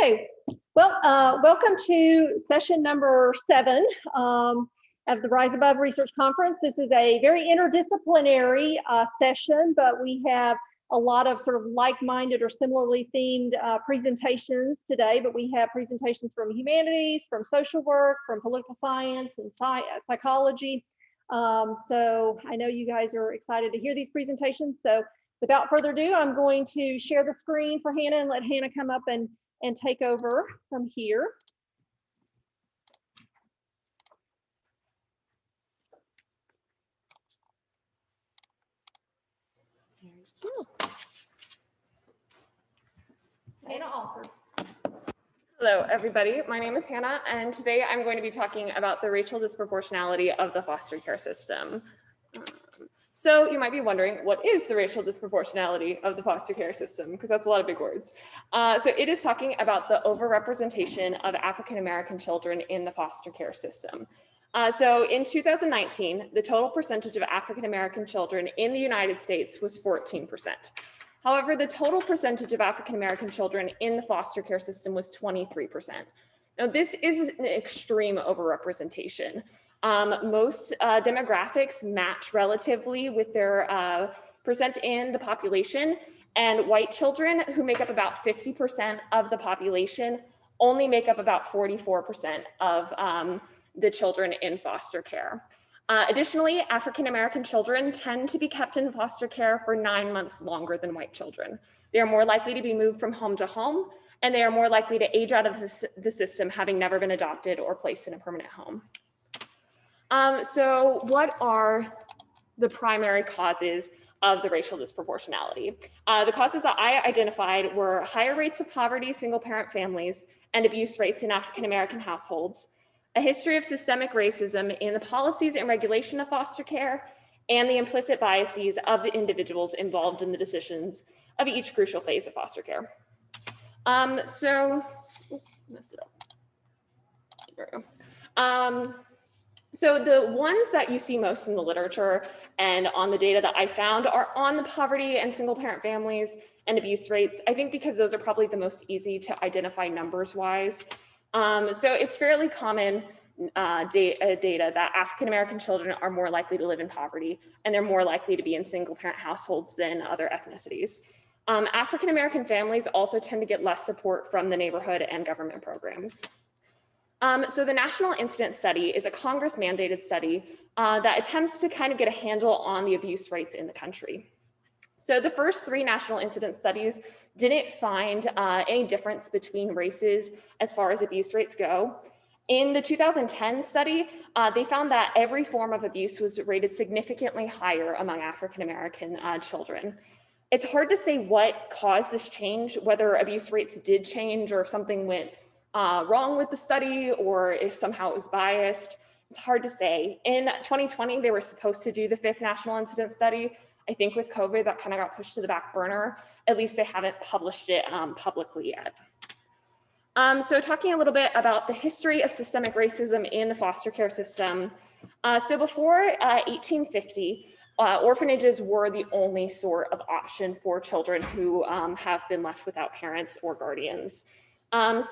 Okay, well, welcome to session number 7 of the Rise Above Research Conference. This is a very interdisciplinary session, but we have a lot of sort of like-minded or similarly themed presentations today, but we have presentations from humanities, from social work, from political science and psychology. So I know you guys are excited to hear these presentations. So without further ado, I'm going to share the screen for Hannah and let Hannah come up and take over from here. Thank you. Hannah Alford. Hello, everybody. My name is Hannah, and today I'm going to be talking about the racial disproportionality of the foster care system. So you might be wondering, what is the racial disproportionality of the foster care system? Because that's a lot of big words. So it is talking about the overrepresentation of African-American children in the foster care system. So in 2019, the total percentage of African-American children in the United States was 14%. However, the total percentage of African-American children in the foster care system was 23%. Now, this is an extreme overrepresentation. Most demographics match relatively with their percent in the population, and white children, who make up about 50% of the population, only make up about 44% of the children in foster care. Additionally, African-American children tend to be kept in foster care for 9 months longer than white children. They are more likely to be moved from home to home, and they are more likely to age out of the system, having never been adopted or placed in a permanent home. So what are the primary causes of the racial disproportionality? The causes that I identified were higher rates of poverty, single-parent families, and abuse rates in African-American households, a history of systemic racism in the policies and regulation of foster care, and the implicit biases of the individuals involved in the decisions of each crucial phase of foster care. So the ones that you see most in the literature and on the data that I found are on the poverty and single parent families and abuse rates, I think because those are probably the most easy to identify numbers wise. So it's fairly common data that African-American children are more likely to live in poverty, and they're more likely to be in single parent households than other ethnicities. African-American families also tend to get less support from the neighborhood and government programs. So the National Incident Study is a Congress-mandated study that attempts to kind of get a handle on the abuse rates in the country. So the first 3 national incident studies didn't find any difference between races as far as abuse rates go. In the 2010 study, they found that every form of abuse was rated significantly higher among African-American children. It's hard to say what caused this change, whether abuse rates did change or if something went wrong with the study or if somehow it was biased. It's hard to say. In 2020, they were supposed to do the 5th national incident study. I think with COVID, that kind of got pushed to the back burner. At least they haven't published it publicly yet. So talking a little bit about the history of systemic racism in the foster care system. So before 1850, orphanages were the only sort of option for children who have been left without parents or guardians.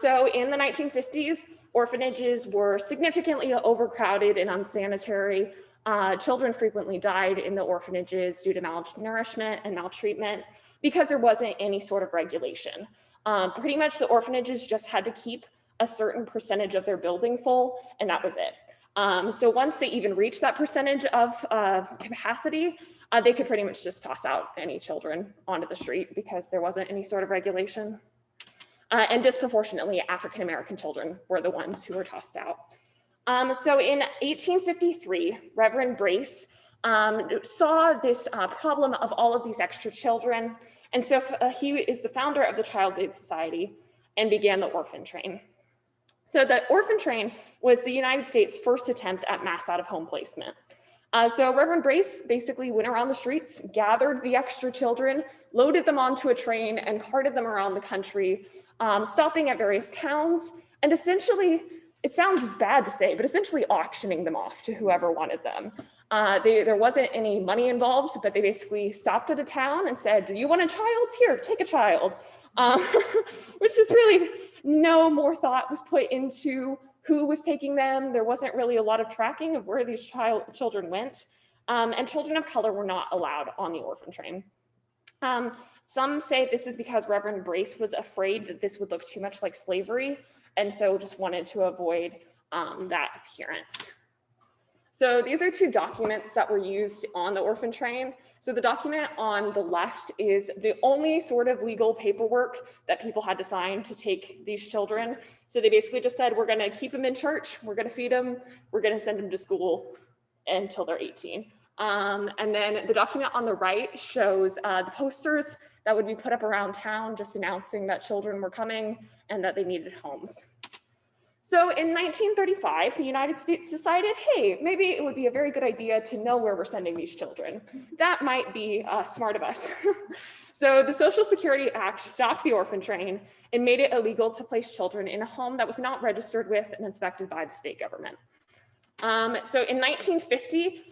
So in the 1950s, orphanages were significantly overcrowded and unsanitary. Children frequently died in the orphanages due to malnourishment and maltreatment because there wasn't any sort of regulation. Pretty much the orphanages just had to keep a certain percentage of their building full, and that was it. So once they even reached that percentage of capacity, they could pretty much just toss out any children onto the street because there wasn't any sort of regulation. And disproportionately, African-American children were the ones who were tossed out. So in 1853, Reverend Brace saw this problem of all of these extra children. And so he is the founder of the Child's Aid Society and began the orphan train. So the orphan train was the United States' first attempt at mass out-of-home placement. So Reverend Brace basically went around the streets, gathered the extra children, loaded them onto a train, and carted them around the country, stopping at various towns, and essentially, it sounds bad to say, but essentially auctioning them off to whoever wanted them. There wasn't any money involved, but they basically stopped at a town and said, do you want a child? Here, take a child. which is really no more thought was put into who was taking them. There wasn't really a lot of tracking of where these children went, and children of color were not allowed on the orphan train. Some say this is because Reverend Brace was afraid that this would look too much like slavery, and so just wanted to avoid that appearance. So these are two documents that were used on the orphan train. So the document on the left is the only sort of legal paperwork that people had to sign to take these children. So they basically just said, we're gonna keep them in church, we're gonna feed them, we're gonna send them to school until they're 18. And then the document on the right shows the posters that would be put up around town just announcing that children were coming and that they needed homes. So in 1935, the United States decided, hey, maybe it would be a very good idea to know where we're sending these children. That might be smart of us. So the Social Security Act stopped the orphan train and made it illegal to place children in a home that was not registered with and inspected by the state government. So in 1950,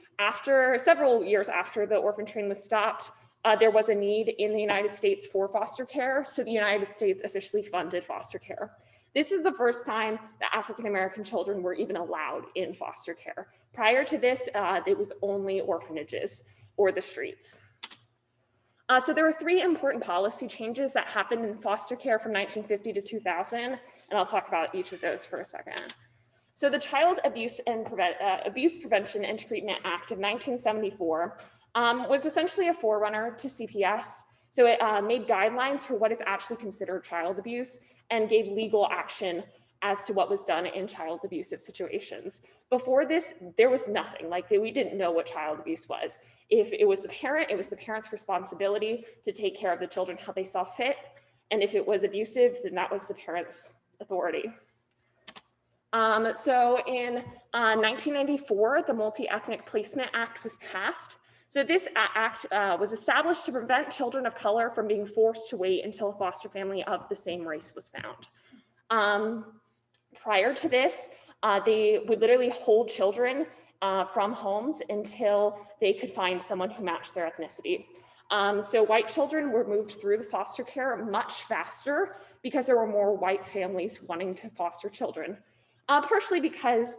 several years after the orphan train was stopped, there was a need in the United States for foster care, so the United States officially funded foster care. This is the first time that African-American children were even allowed in foster care. Prior to this, it was only orphanages or the streets. So there were three important policy changes that happened in foster care from 1950 to 2000, and I'll talk about each of those for a second. So the Child Abuse Prevention and Treatment Act of 1974 was essentially a forerunner to CPS. So it made guidelines for what is actually considered child abuse and gave legal action as to what was done in child abusive situations. Before this, there was nothing, like we didn't know what child abuse was. If it was the parent, it was the parent's responsibility to take care of the children how they saw fit. And if it was abusive, then that was the parent's authority. So in 1994, the Multi-Ethnic Placement Act was passed. So this act was established to prevent children of color from being forced to wait until a foster family of the same race was found. Prior to this, they would literally hold children from homes until they could find someone who matched their ethnicity. So white children were moved through the foster care much faster because there were more white families wanting to foster children, partially because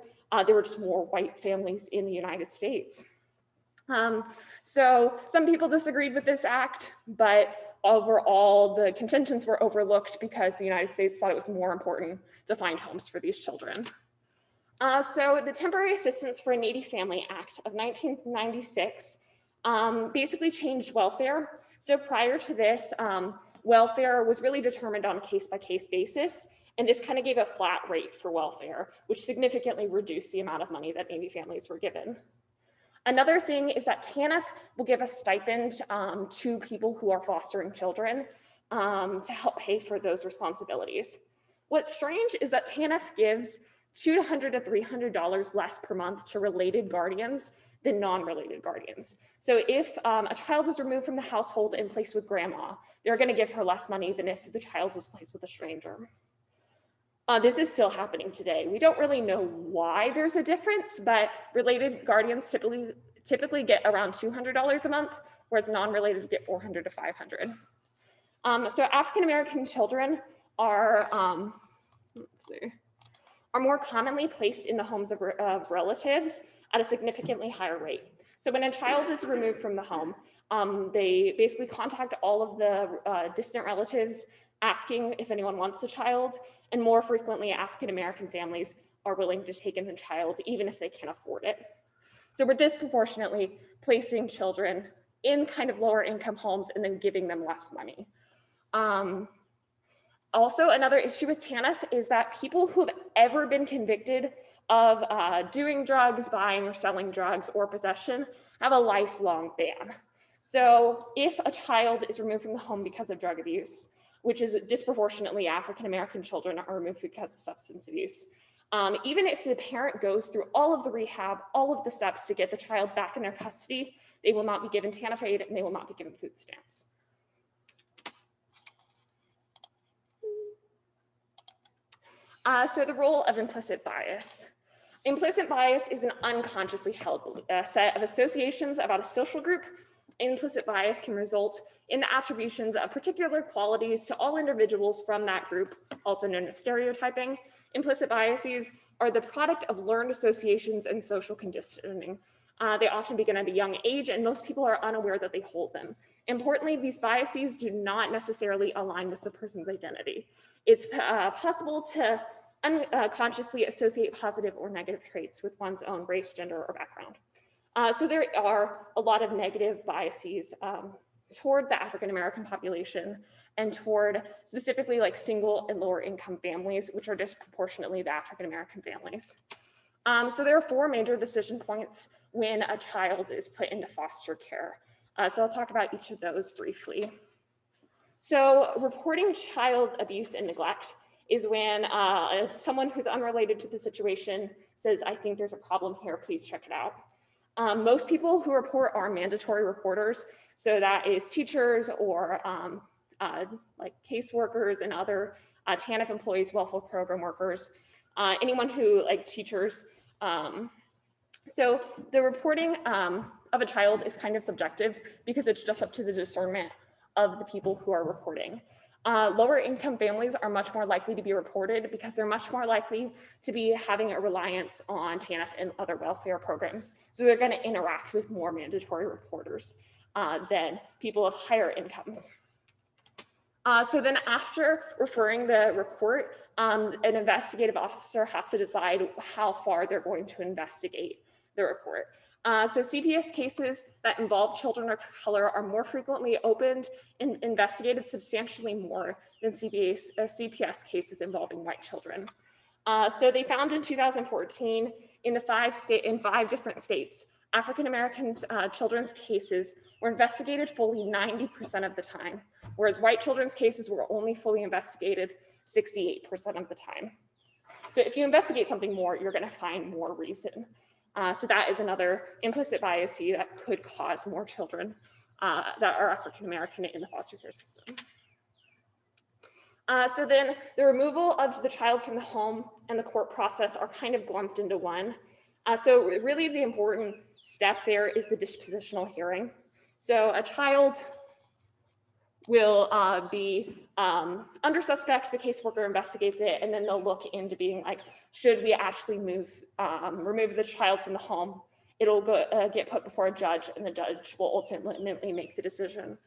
there were just more white families in the United States. So some people disagreed with this act, but overall the contentions were overlooked because the United States thought it was more important to find homes for these children. So the Temporary Assistance for a Needy Family Act of 1996 basically changed welfare. So prior to this, welfare was really determined on a case-by-case basis, and this kind of gave a flat rate for welfare, which significantly reduced the amount of money that needy families were given. Another thing is that TANF will give a stipend to people who are fostering children to help pay for those responsibilities. What's strange is that TANF gives $200 to $300 less per month to related guardians than non-related guardians. So if a child is removed from the household and placed with grandma, they're gonna give her less money than if the child was placed with a stranger. This is still happening today. We don't really know why there's a difference, but related guardians typically get around $200 a month, whereas non-related get $400 to $500. So African-American children are, more commonly placed in the homes of relatives at a significantly higher rate. So when a child is removed from the home, they basically contact all of the distant relatives asking if anyone wants the child, and more frequently, African-American families are willing to take in the child even if they can't afford it. So we're disproportionately placing children in kind of lower income homes and then giving them less money. Also, another issue with TANF is that people who have ever been convicted of doing drugs, buying or selling drugs, or possession have a lifelong ban. So if a child is removed from the home because of drug abuse, which is disproportionately African-American children are removed because of substance abuse. Even if the parent goes through all of the rehab, all of the steps to get the child back in their custody, they will not be given TANF aid and they will not be given food stamps. So the role of implicit bias. Implicit bias is an unconsciously held set of associations about a social group Implicit bias can result in the attributions of particular qualities to all individuals from that group, also known as stereotyping. Implicit biases are the product of learned associations and social conditioning. They often begin at a young age, and most people are unaware that they hold them. Importantly, these biases do not necessarily align with the person's identity. It's possible to unconsciously associate positive or negative traits with one's own race, gender, or background. So there are a lot of negative biases toward the African-American population and toward specifically like single and lower income families, which are disproportionately the African-American families. So there are 4 major decision points when a child is put into foster care. So I'll talk about each of those briefly. So reporting child abuse and neglect is when someone who's unrelated to the situation says, I think there's a problem here, please check it out. Most people who report are mandatory reporters. So that is teachers or like caseworkers and other TANF employees, welfare program workers, anyone who like teachers. So the reporting of a child is kind of subjective because it's just up to the discernment of the people who are reporting. Lower income families are much more likely to be reported because they're much more likely to be having a reliance on TANF and other welfare programs. So they're going to interact with more mandatory reporters than people of higher incomes. So then after referring the report, an investigative officer has to decide how far they're going to investigate the report. So CPS cases that involve children of color are more frequently opened and investigated substantially more than CPS cases involving white children. So they found in 2014 in 5 different states, African Americans children's cases were investigated fully 90% of the time, whereas white children's cases were only fully investigated 68% of the time. So if you investigate something more, you're going to find more reason. So that is another implicit bias that could cause more children that are African American in the foster care system. So then the removal of the child from the home and the court process are kind of lumped into one. So really the important step there is the dispositional hearing. So a child will be under suspect, the caseworker investigates it, and then they'll look into being like, should we actually remove the child from the home? It'll get put before a judge, and the judge will ultimately make the decision.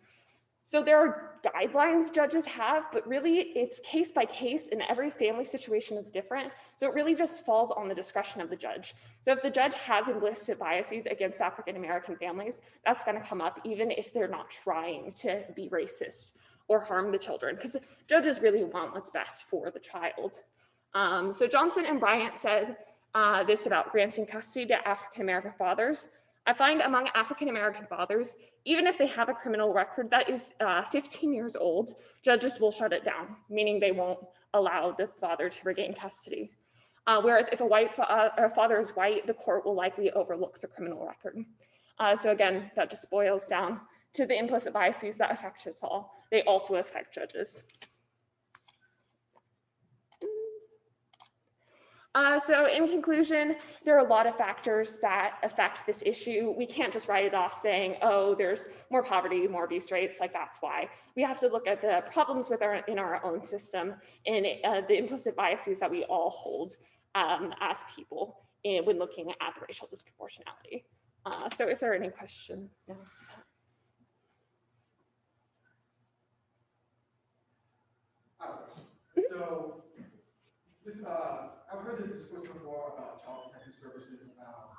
So there are guidelines judges have, but really it's case by case, and every family situation is different. So it really just falls on the discretion of the judge. So if the judge has implicit biases against African American families, that's going to come up even if they're not trying to be racist or harm the children, because judges really want what's best for the child. So Johnson and Bryant said this about granting custody to African American fathers. I find among African American fathers, even if they have a criminal record that is 15 years old, judges will shut it down, meaning they won't allow the father to regain custody. Whereas if a white father is white, the court will likely overlook the criminal record. So again, that just boils down to the implicit biases that affect us all. They also affect judges. So in conclusion, there are a lot of factors that affect this issue. We can't just write it off saying, oh, there's more poverty, more abuse rates, like that's why. We have to look at the problems in our own system and the implicit biases that we all hold as people when looking at the racial disproportionality. So if there are any questions now. So I've heard this discourse before about child protective services, about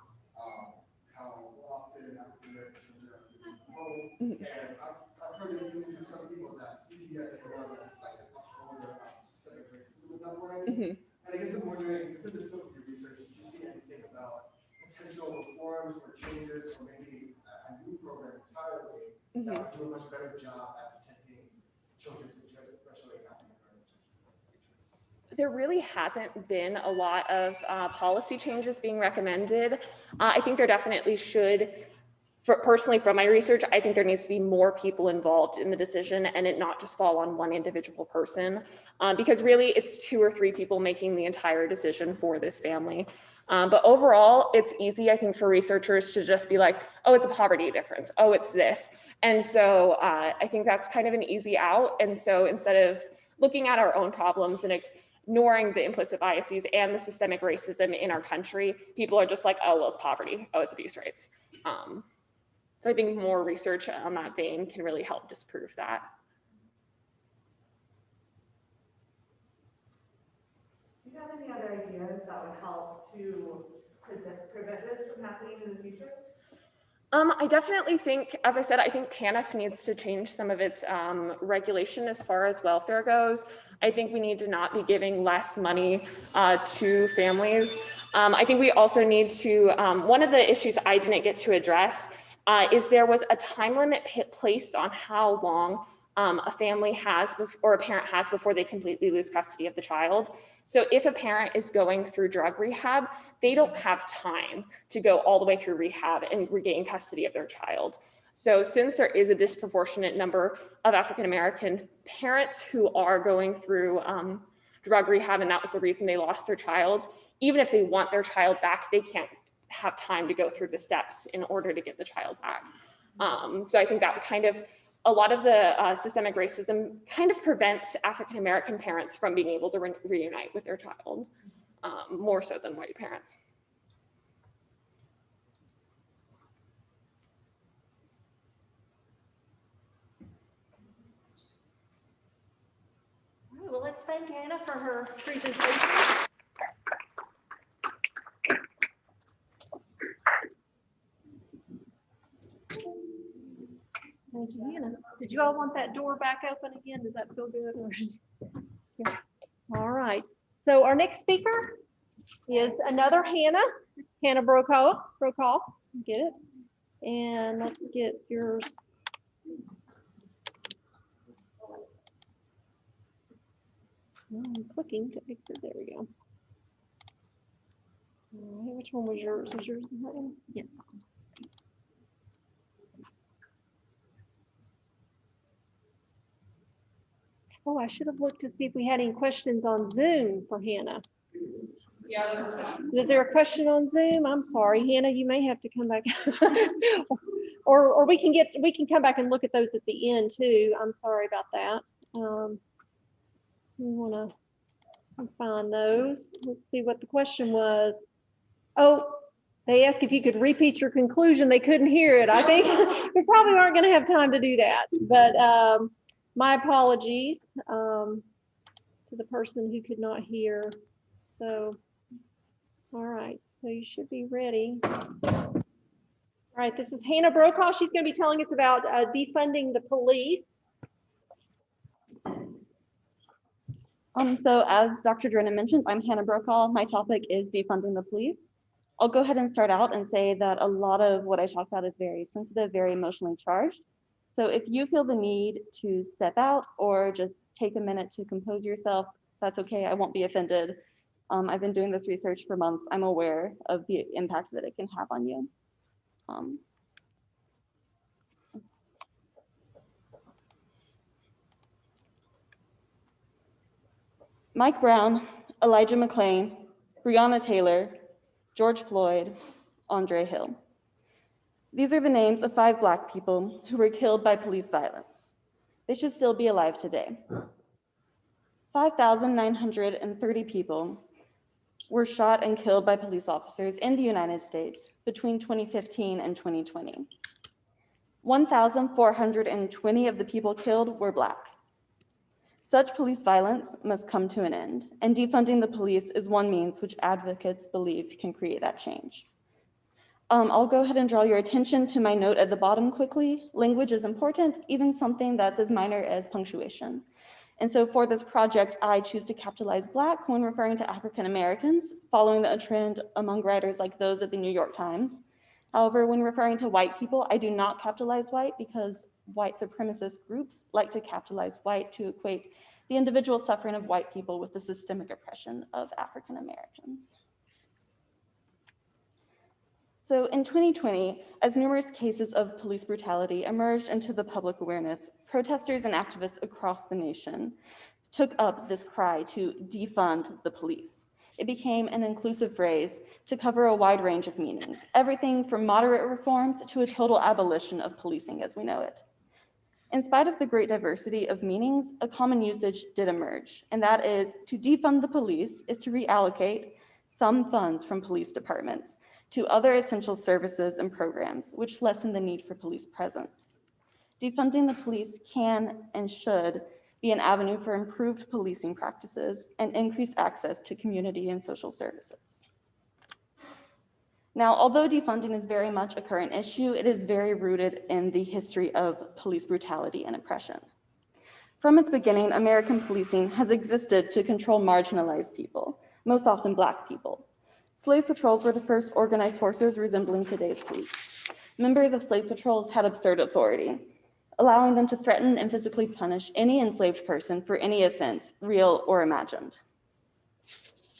how often African American children are living from home, and I've heard it even from some people that CPS is more or less like a older systemic racism in that way. And I guess I'm wondering, within the scope of your research, did you see anything about potential reforms or changes, or maybe a new program entirely that would do a much better job at protecting children's interests, especially African American children? There really hasn't been a lot of policy changes being recommended. I think there definitely should, personally from my research, I think there needs to be more people involved in the decision and it not just fall on one individual person, because really it's 2 or 3 people making the entire decision for this family. But overall, it's easy, I think, for researchers to just be like, oh, it's a poverty difference. Oh, it's this. And so I think that's kind of an easy out. And so instead of looking at our own problems and ignoring the implicit biases and the systemic racism in our country, people are just like, oh, well, it's poverty. Oh, it's abuse rates. So I think more research on that vein can really help disprove that. Do you have any other ideas that would help to prevent this from happening in the future? I definitely think, as I said, I think TANF needs to change some of its regulation as far as welfare goes. I think we need to not be giving less money to families. I think we also need to, one of the issues I didn't get to address is there was a time limit placed on how long a family has or a parent has before they completely lose custody of the child. So if a parent is going through drug rehab, they don't have time to go all the way through rehab and regain custody of their child. So since there is a disproportionate number of African-American parents who are going through drug rehab, and that was the reason they lost their child, even if they want their child back, they can't have time to go through the steps in order to get the child back. So I think that kind of, a lot of the systemic racism kind of prevents African-American parents from being able to reunite with their child, more so than white parents. All right, well, let's thank Hannah for her presentation. Thank you, Hannah. Did you all want that door back open again? Does that feel good? Or... Yeah. All right. So our next speaker is another Hannah Brokaw. Get it? And let's get yours. I'm clicking to exit. There we go. All right, which one was yours? Was yours that one? Yes. Oh, I should have looked to see if we had any questions on Zoom for Hannah. Yeah. Is there a question on Zoom? I'm sorry, Hannah, you may have to come back. or we can come back and look at those at the end too. I'm sorry about that. We want to find those. Let's see what the question was. Oh, they asked if you could repeat your conclusion. They couldn't hear it. I think we probably aren't going to have time to do that, but my apologies to the person who could not hear. So, all right, so you should be ready. All right, this is Hannah Brokaw. She's going to be telling us about defunding the police. So as Dr. Drinnon mentioned, I'm Hannah Brokaw. My topic is defunding the police. I'll go ahead and start out and say that a lot of what I talk about is very sensitive, very emotionally charged. So if you feel the need to step out or just take a minute to compose yourself, that's okay, I won't be offended. I've been doing this research for months. I'm aware of the impact that it can have on you. Mike Brown, Elijah McClain, Breonna Taylor, George Floyd, Andre Hill. These are the names of 5 Black people who were killed by police violence. They should still be alive today. 5,930 people were shot and killed by police officers in the United States between 2015 and 2020. 1,420 of the people killed were Black. Such police violence must come to an end, and defunding the police is one means which advocates believe can create that change. I'll go ahead and draw your attention to my note at the bottom quickly. Language is important, even something that's as minor as punctuation. And so for this project, I choose to capitalize Black when referring to African Americans, following the trend among writers like those at the New York Times. However, when referring to white people, I do not capitalize white because white supremacist groups like to capitalize white to equate the individual suffering of white people with the systemic oppression of African Americans. So in 2020, as numerous cases of police brutality emerged into the public awareness, protesters and activists across the nation took up this cry to defund the police. It became an inclusive phrase to cover a wide range of meanings, everything from moderate reforms to a total abolition of policing as we know it. In spite of the great diversity of meanings, a common usage did emerge, and that is to defund the police is to reallocate some funds from police departments to other essential services and programs, which lessen the need for police presence. Defunding the police can and should be an avenue for improved policing practices and increased access to community and social services. Now, although defunding is very much a current issue, it is very rooted in the history of police brutality and oppression. From its beginning, American policing has existed to control marginalized people, most often Black people. Slave patrols were the first organized forces resembling today's police. Members of slave patrols had absurd authority, allowing them to threaten and physically punish any enslaved person for any offense, real or imagined.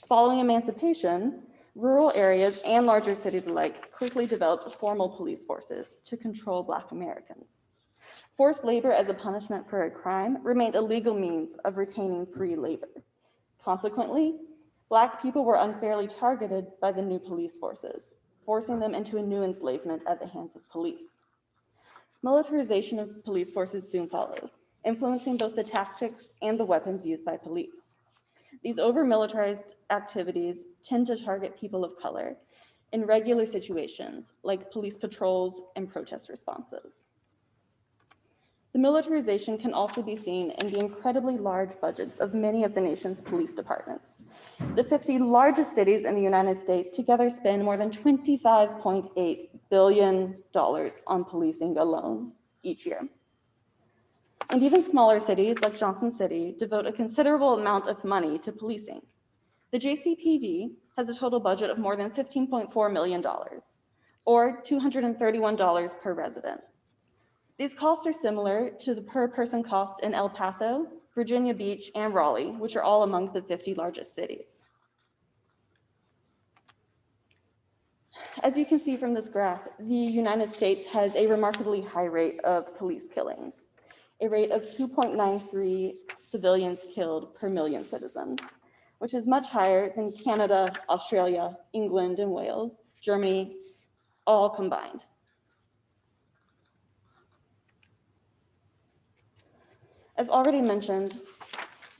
Following emancipation, rural areas and larger cities alike quickly developed formal police forces to control Black Americans. Forced labor as a punishment for a crime remained a legal means of retaining free labor. Consequently, Black people were unfairly targeted by the new police forces, forcing them into a new enslavement at the hands of police. Militarization of police forces soon followed, influencing both the tactics and the weapons used by police. These over-militarized activities tend to target people of color in regular situations like police patrols and protest responses. The militarization can also be seen in the incredibly large budgets of many of the nation's police departments. The 50 largest cities in the United States together spend more than $25.8 billion on policing alone each year. And even smaller cities like Johnson City devote a considerable amount of money to policing. The JCPD has a total budget of more than $15.4 million, or $231 per resident. These costs are similar to the per person cost in El Paso, Virginia Beach, and Raleigh, which are all among the 50 largest cities. As you can see from this graph, the United States has a remarkably high rate of police killings, a rate of 2.93 civilians killed per million citizens, which is much higher than Canada, Australia, England, and Wales, Germany, all combined. As already mentioned,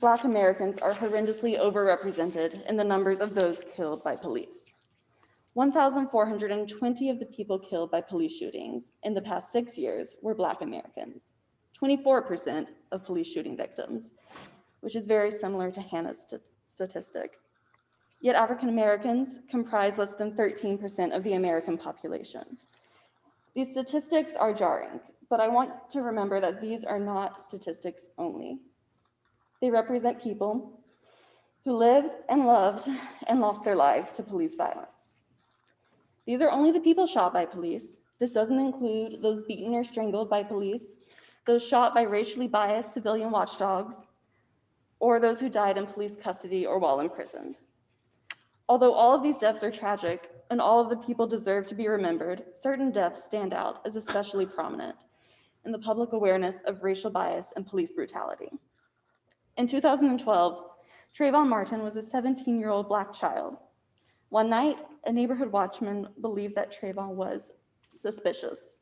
Black Americans are horrendously overrepresented in the numbers of those killed by police. 1,420 of the people killed by police shootings in the past 6 years were Black Americans, 24% of police shooting victims, which is very similar to Hannah's statistic. Yet African Americans comprise less than 13% of the American population. These statistics are jarring, but I want to remember that these are not statistics only. They represent people who lived and loved and lost their lives to police violence. These are only the people shot by police. This doesn't include those beaten or strangled by police, those shot by racially biased civilian watchdogs, or those who died in police custody or while imprisoned. Although all of these deaths are tragic and all of the people deserve to be remembered, certain deaths stand out as especially prominent in the public awareness of racial bias and police brutality. In 2012, Trayvon Martin was a 17-year-old Black child. One night, a neighborhood watchman believed that Trayvon was suspicious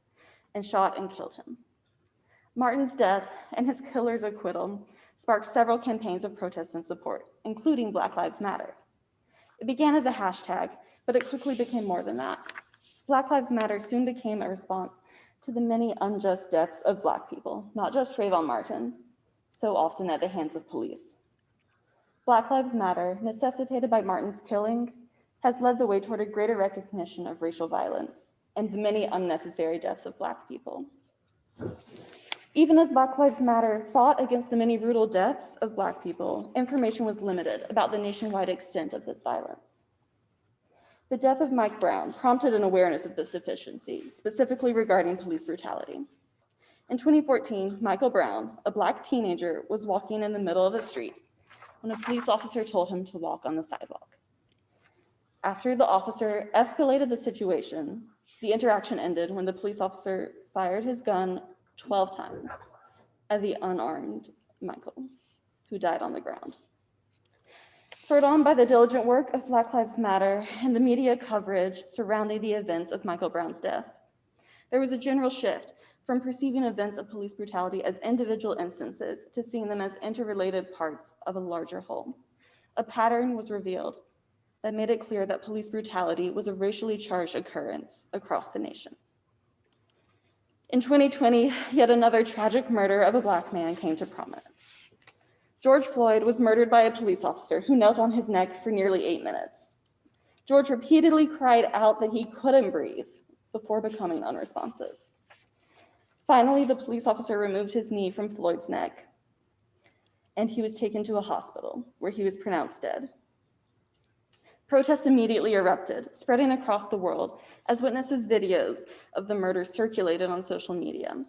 and shot and killed him. Martin's death and his killer's acquittal sparked several campaigns of protest and support, including Black Lives Matter. It began as a hashtag, but it quickly became more than that. Black Lives Matter soon became a response to the many unjust deaths of Black people, not just Trayvon Martin, so often at the hands of police. Black Lives Matter, necessitated by Martin's killing, has led the way toward a greater recognition of racial violence and the many unnecessary deaths of Black people. Even as Black Lives Matter fought against the many brutal deaths of Black people, information was limited about the nationwide extent of this violence. The death of Mike Brown prompted an awareness of this deficiency, specifically regarding police brutality. In 2014, Michael Brown, a Black teenager, was walking in the middle of the street when a police officer told him to walk on the sidewalk. After the officer escalated the situation, the interaction ended when the police officer fired his gun 12 times at the unarmed Michael, who died on the ground. Spurred on by the diligent work of Black Lives Matter and the media coverage surrounding the events of Michael Brown's death, there was a general shift from perceiving events of police brutality as individual instances to seeing them as interrelated parts of a larger whole. A pattern was revealed that made it clear that police brutality was a racially charged occurrence across the nation. In 2020, yet another tragic murder of a Black man came to prominence. George Floyd was murdered by a police officer who knelt on his neck for nearly 8 minutes. George repeatedly cried out that he couldn't breathe before becoming unresponsive. Finally, the police officer removed his knee from Floyd's neck, and he was taken to a hospital where he was pronounced dead. Protests immediately erupted, spreading across the world as witnesses' videos of the murder circulated on social media.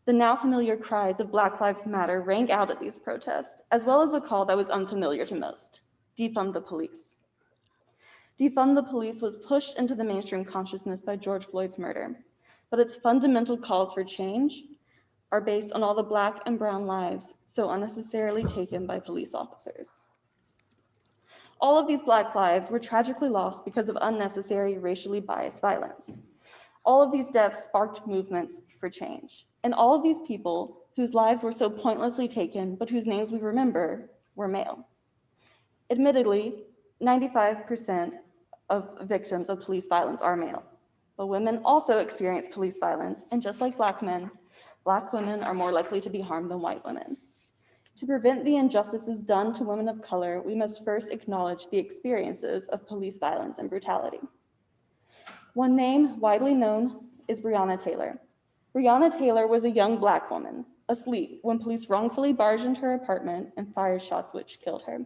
The now familiar cries of Black Lives Matter rang out at these protests, as well as a call that was unfamiliar to most: defund the police. Defund the police was pushed into the mainstream consciousness by George Floyd's murder, but its fundamental calls for change are based on all the Black and brown lives so unnecessarily taken by police officers. All of these Black lives were tragically lost because of unnecessary racially biased violence. All of these deaths sparked movements for change. And all of these people whose lives were so pointlessly taken, but whose names we remember, were male. Admittedly, 95% of victims of police violence are male, but women also experience police violence, and just like Black men, Black women are more likely to be harmed than white women. To prevent the injustices done to women of color, we must first acknowledge the experiences of police violence and brutality. One name widely known is Breonna Taylor. Breonna Taylor was a young Black woman, asleep when police wrongfully barged into her apartment and fired shots which killed her.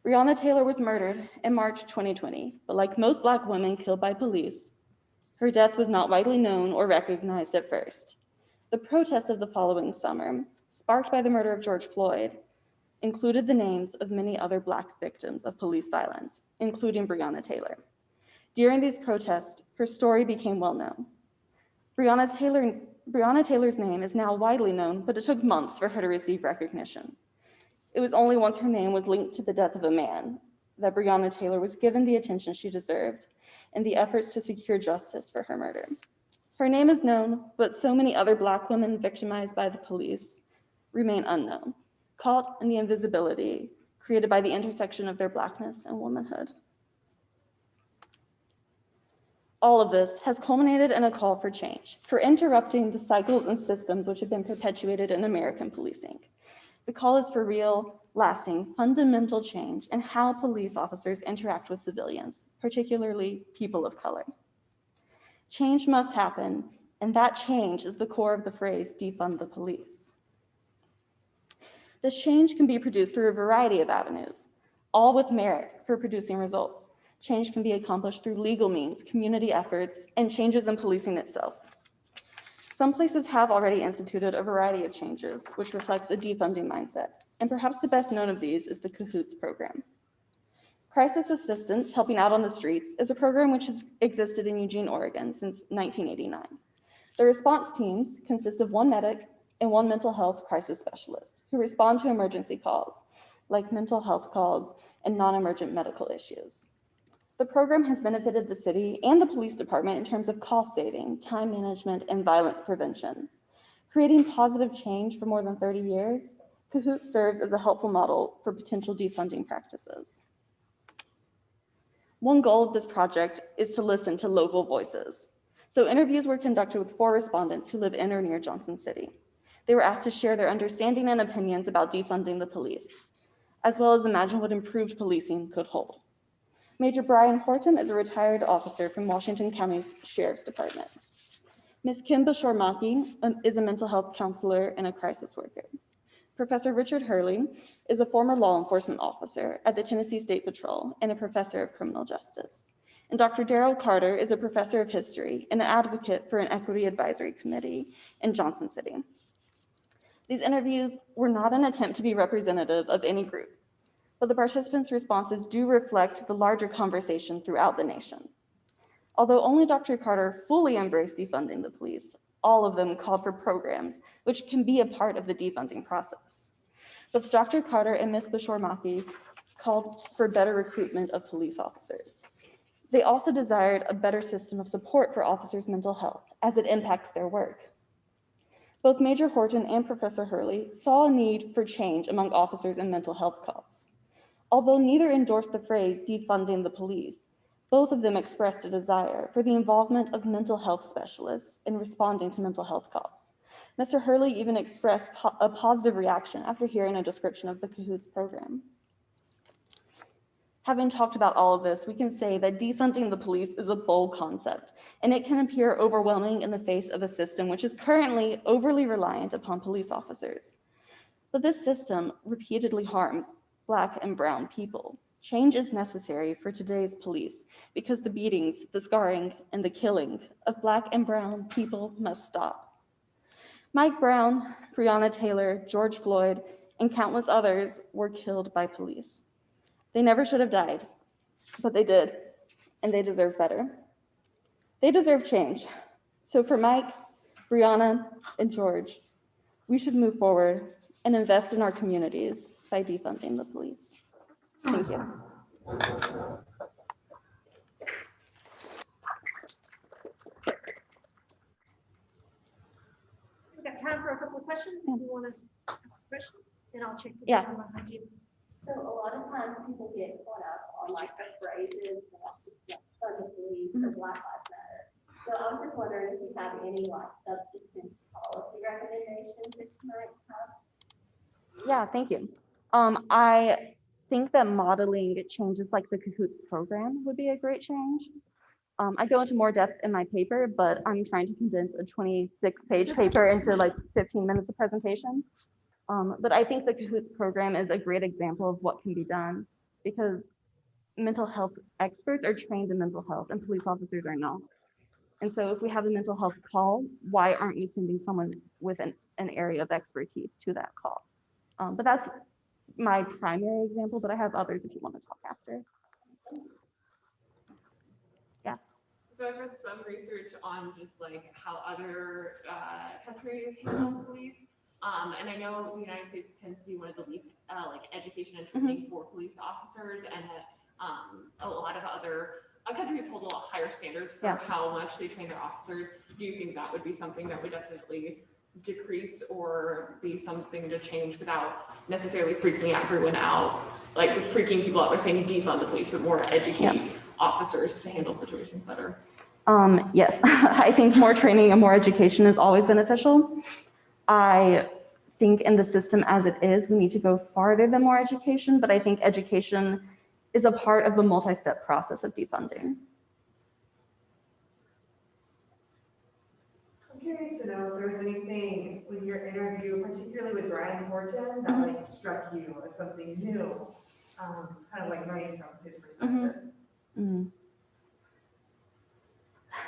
Breonna Taylor was murdered in March 2020, but like most Black women killed by police, her death was not widely known or recognized at first. The protests of the following summer, sparked by the murder of George Floyd, included the names of many other Black victims of police violence, including Breonna Taylor. During these protests, her story became well known. Breonna Taylor's name is now widely known, but it took months for her to receive recognition. It was only once her name was linked to the death of a man that Breonna Taylor was given the attention she deserved in the efforts to secure justice for her murder. Her name is known, but so many other Black women victimized by the police remain unknown, caught in the invisibility created by the intersection of their Blackness and womanhood. All of this has culminated in a call for change, for interrupting the cycles and systems which have been perpetuated in American policing. The call is for real, lasting, fundamental change in how police officers interact with civilians, particularly people of color. Change must happen, and that change is the core of the phrase, defund the police. This change can be produced through a variety of avenues, all with merit for producing results. Change can be accomplished through legal means, community efforts, and changes in policing itself. Some places have already instituted a variety of changes, which reflects a defunding mindset, and perhaps the best known of these is the CAHOOTS program. Crisis Assistance Helping Out on the Streets is a program which has existed in Eugene, Oregon since 1989. The response teams consist of one medic and one mental health crisis specialist who respond to emergency calls, like mental health calls and non-emergent medical issues. The program has benefited the city and the police department in terms of cost saving, time management, and violence prevention. Creating positive change for more than 30 years, CAHOOTS serves as a helpful model for potential defunding practices. One goal of this project is to listen to local voices. So interviews were conducted with 4 respondents who live in or near Johnson City. They were asked to share their understanding and opinions about defunding the police, as well as imagine what improved policing could hold. Major Brian Horton is a retired officer from Washington County's Sheriff's Department. Ms. Kim Bashormaki is a mental health counselor and a crisis worker. Professor Richard Hurley is a former law enforcement officer at the Tennessee State Patrol and a professor of criminal justice. And Dr. Daryl Carter is a professor of history and an advocate for an equity advisory committee in Johnson City. These interviews were not an attempt to be representative of any group, but the participants' responses do reflect the larger conversation throughout the nation. Although only Dr. Carter fully embraced defunding the police, all of them called for programs which can be a part of the defunding process. Both Dr. Carter and Ms. Bashormaki called for better recruitment of police officers. They also desired a better system of support for officers' mental health as it impacts their work. Both Major Horton and Professor Hurley saw a need for change among officers in mental health cause. Although neither endorsed the phrase defunding the police, both of them expressed a desire for the involvement of mental health specialists in responding to mental health calls. Mr. Hurley even expressed a positive reaction after hearing a description of the Cahoots program. Having talked about all of this, we can say that defunding the police is a bold concept, and it can appear overwhelming in the face of a system which is currently overly reliant upon police officers. But this system repeatedly harms Black and brown people. Change is necessary for today's police because the beatings, the scarring, and the killing of Black and brown people must stop. Mike Brown, Breonna Taylor, George Floyd, and countless others were killed by police. They never should have died, but they did, and they deserve better. They deserve change. So for Mike, Breonna, and George, we should move forward and invest in our communities by defunding the police. Thank you. We've got time for a couple of questions. If you want to ask a question, then I'll check the Yeah. time behind you. So a lot of times people get caught up on like the phrases, fund the police or Black Lives Matter. So I'm just wondering if you have any like substance policy recommendations that you might have. Yeah, thank you. I think that modeling changes like the Cahoots program would be a great change. I go into more depth in my paper, but I'm trying to condense a 26-page paper into like 15 minutes of presentation. But I think the Cahoots program is a great example of what can be done because mental health experts are trained in mental health and police officers are not. And so if we have a mental health call, why aren't we sending someone with an area of expertise to that call? But that's my primary example, but I have others if you want to talk after. Yeah. So I've read some research on just like how other countries handle police. And I know the United States tends to be one of the least like education and training for police officers, and that a lot of other countries hold a lot higher standards for how much they train their officers. Do you think that would be something that would definitely decrease or be something to change without necessarily freaking everyone out, like freaking people out by saying defund the police, but more educate officers to handle situations better? Yes, I think more training and more education is always beneficial. I think in the system as it is, we need to go farther than more education, but I think education is a part of the multi-step process of defunding. I'm curious to know if there was anything with your interview, particularly with Brian Horton, that like struck you as something new, kind of like learning from his perspective.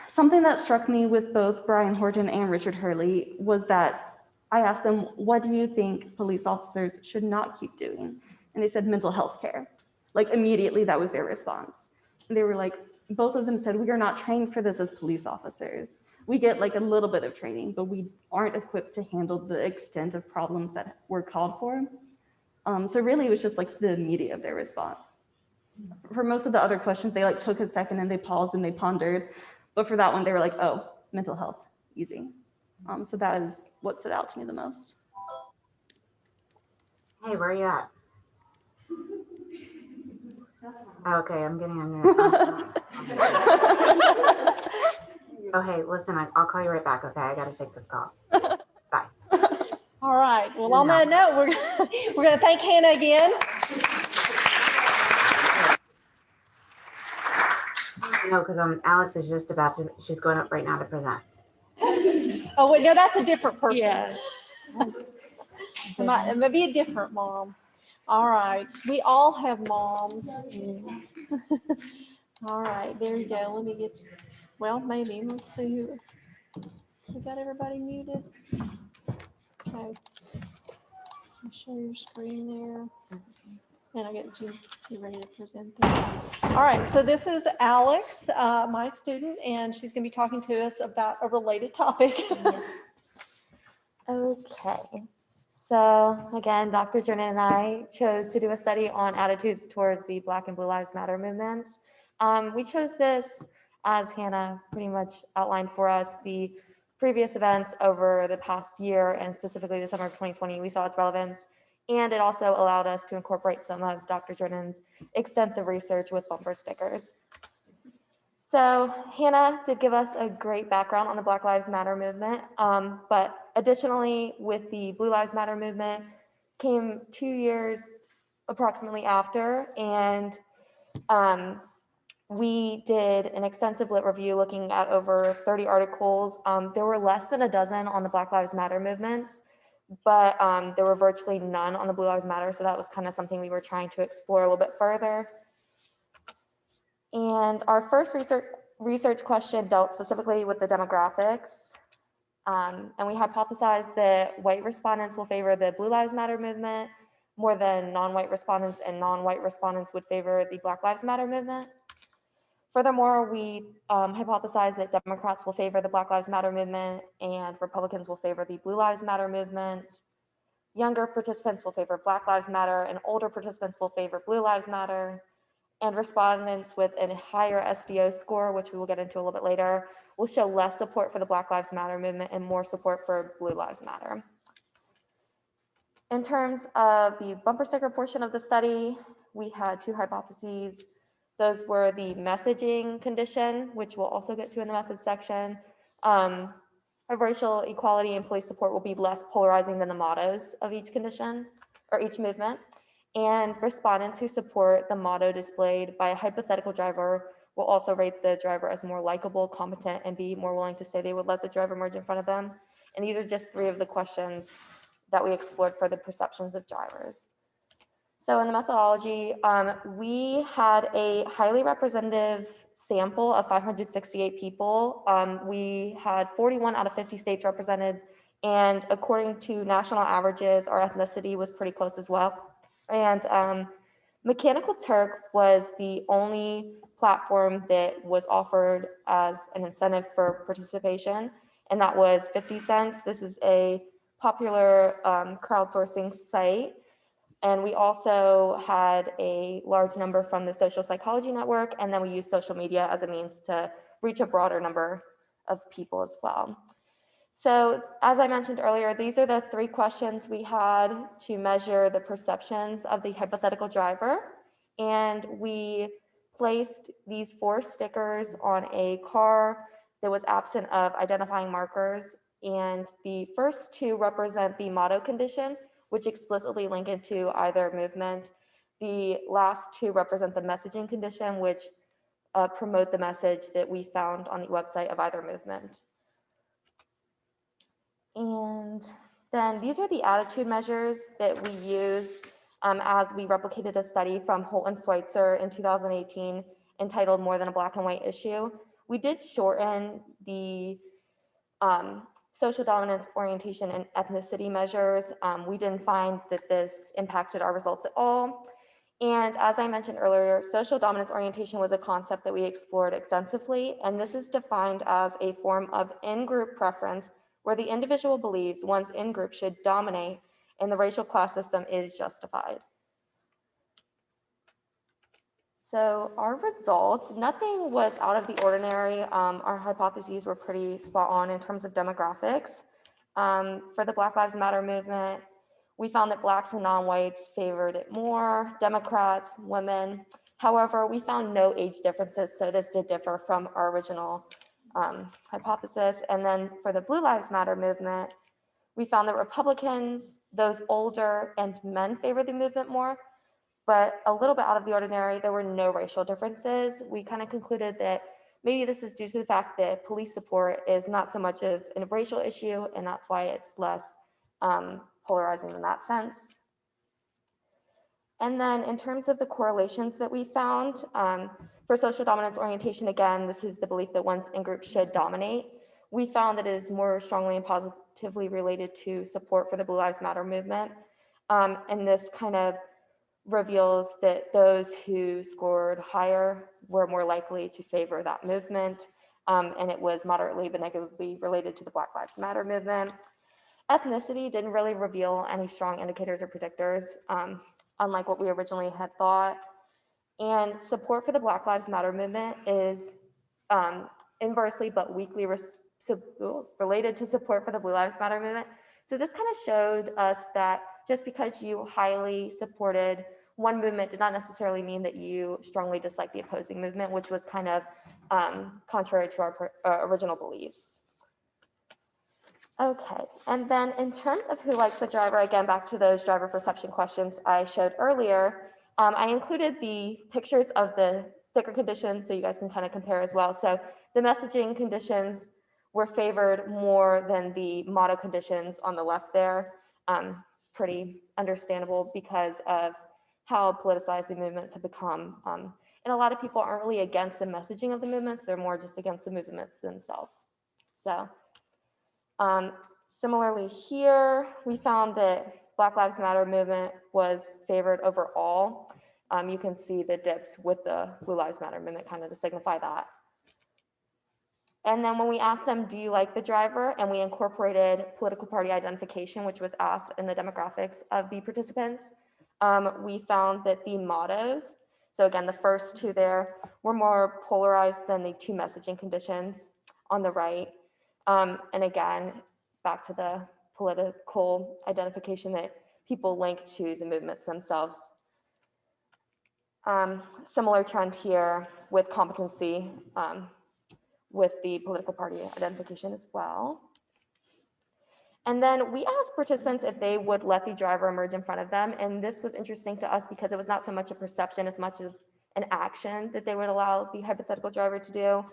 Something that struck me with both Brian Horton and Richard Hurley was that I asked them, what do you think police officers should not keep doing? And they said mental health care. Like immediately that was their response. And they were like, both of them said, we are not trained for this as police officers. We get like a little bit of training, but we aren't equipped to handle the extent of problems that were called for. So really it was just like the immediate of their response. For most of the other questions, they like took a second and they paused and they pondered. But for that one, they were like, oh, mental health, easy. So that is what stood out to me the most. Hey, where are you at? Okay, I'm getting on your. Oh, hey, listen, I'll call you right back. Okay, I got to take this call. Bye. All right. Well, on that note, we're going to thank Hannah again. No, because Alex is just about to. She's going up right now to present. Oh, wait, no, that's a different person. Yeah. It might be a different mom. All right. We all have moms. All right. There you go. Let me get, well, maybe. Let's see who. We got everybody muted. Okay. I'll show your screen there. And I get you ready to present that. All right. So this is Alex, my student, and she's going to be talking to us about a related topic. Okay, So again, Dr. Drinnon and I chose to do a study on attitudes towards the Black and Blue Lives Matter movements. We chose this, as Hannah pretty much outlined for us, the previous events over the past year, and specifically the summer of 2020, we saw its relevance. And it also allowed us to incorporate some of Dr. Drinnon's extensive research with bumper stickers. So Hannah did give us a great background on the Black Lives Matter movement, but additionally with the Blue Lives Matter movement came 2 years approximately after, and we did an extensive lit review looking at over 30 articles. There were less than a dozen on the Black Lives Matter movements, but there were virtually none on the Blue Lives Matter, so that was kind of something we were trying to explore a little bit further. And our first research question dealt specifically with the demographics. And we hypothesized that white respondents will favor the Blue Lives Matter movement more than non-white respondents, and non-white respondents would favor the Black Lives Matter movement. Furthermore, we hypothesized that Democrats will favor the Black Lives Matter movement and Republicans will favor the Blue Lives Matter movement. Younger participants will favor Black Lives Matter, and older participants will favor Blue Lives Matter. And respondents with a higher SDO score, which we will get into a little bit later, will show less support for the Black Lives Matter movement and more support for Blue Lives Matter. In terms of the bumper sticker portion of the study, we had two hypotheses. Those were the messaging condition, which we'll also get to in the methods section. Of racial equality and police support will be less polarizing than the mottos of each condition or each movement. And respondents who support the motto displayed by a hypothetical driver will also rate the driver as more likable, competent, and be more willing to say they would let the driver merge in front of them. And these are just 3 of the questions that we explored for the perceptions of drivers. So in the methodology, we had a highly representative sample of 568 people. We had 41 out of 50 states represented, and according to national averages, our ethnicity was pretty close as well. And Mechanical Turk was the only platform that was offered as an incentive for participation, and that was 50 cents. This is a popular crowdsourcing site. And we also had a large number from the Social Psychology Network, and then we used social media as a means to reach a broader number of people as well. So as I mentioned earlier, these are the 3 questions we had to measure the perceptions of the hypothetical driver. And we placed these 4 stickers on a car that was absent of identifying markers. And the first 2 represent the motto condition, which explicitly link it to either movement. The last 2 represent the messaging condition, which promote the message that we found on the website of either movement. And then these are the attitude measures that we used as we replicated a study from Holt and Schweitzer in 2018 entitled More Than a Black and White Issue. We did shorten the social dominance, orientation, and ethnicity measures. We didn't find that this impacted our results at all. And as I mentioned earlier, social dominance orientation was a concept that we explored extensively, and this is defined as a form of in-group preference where the individual believes one's in-group should dominate and the racial class system is justified. So our results, nothing was out of the ordinary. Our hypotheses were pretty spot on in terms of demographics. For the Black Lives Matter movement, we found that Blacks and non-whites favored it more, Democrats, women. However, we found no age differences, so this did differ from our original hypothesis. And then for the Blue Lives Matter movement, we found that Republicans, those older, and men favored the movement more, but a little bit out of the ordinary, there were no racial differences. We kind of concluded that maybe this is due to the fact that police support is not so much of a racial issue, and that's why it's less polarizing in that sense. And then in terms of the correlations that we found, for social dominance orientation, again, this is the belief that one's in-group should dominate. We found that it is more strongly and positively related to support for the Blue Lives Matter movement. And this kind of reveals that those who scored higher were more likely to favor that movement. And it was moderately but negatively related to the Black Lives Matter movement. Ethnicity didn't really reveal any strong indicators or predictors, unlike what we originally had thought. And support for the Black Lives Matter movement is inversely but weakly related to support for the Blue Lives Matter movement. So this kind of showed us that just because you highly supported one movement did not necessarily mean that you strongly disliked the opposing movement, which was kind of contrary to our original beliefs. Okay, and then in terms of who likes the driver, again, back to those driver perception questions I showed earlier, I included the pictures of the sticker conditions so you guys can kind of compare as well. So the messaging conditions were favored more than the motto conditions on the left there. Pretty understandable because of how politicized the movements have become. And a lot of people aren't really against the messaging of the movements, they're more just against the movements themselves. So similarly here, we found that Black Lives Matter movement was favored overall. You can see the dips with the Blue Lives Matter movement kind of to signify that. And then when we asked them, do you like the driver? And we incorporated political party identification, which was asked in the demographics of the participants, we found that the mottos, so again, the first two there, were more polarized than the two messaging conditions on the right. And again, back to the political identification that people link to the movements themselves. Similar trend here with competency with the political party identification as well. And then we asked participants if they would let the driver emerge in front of them. And this was interesting to us because it was not so much a perception as much as an action that they would allow the hypothetical driver to do.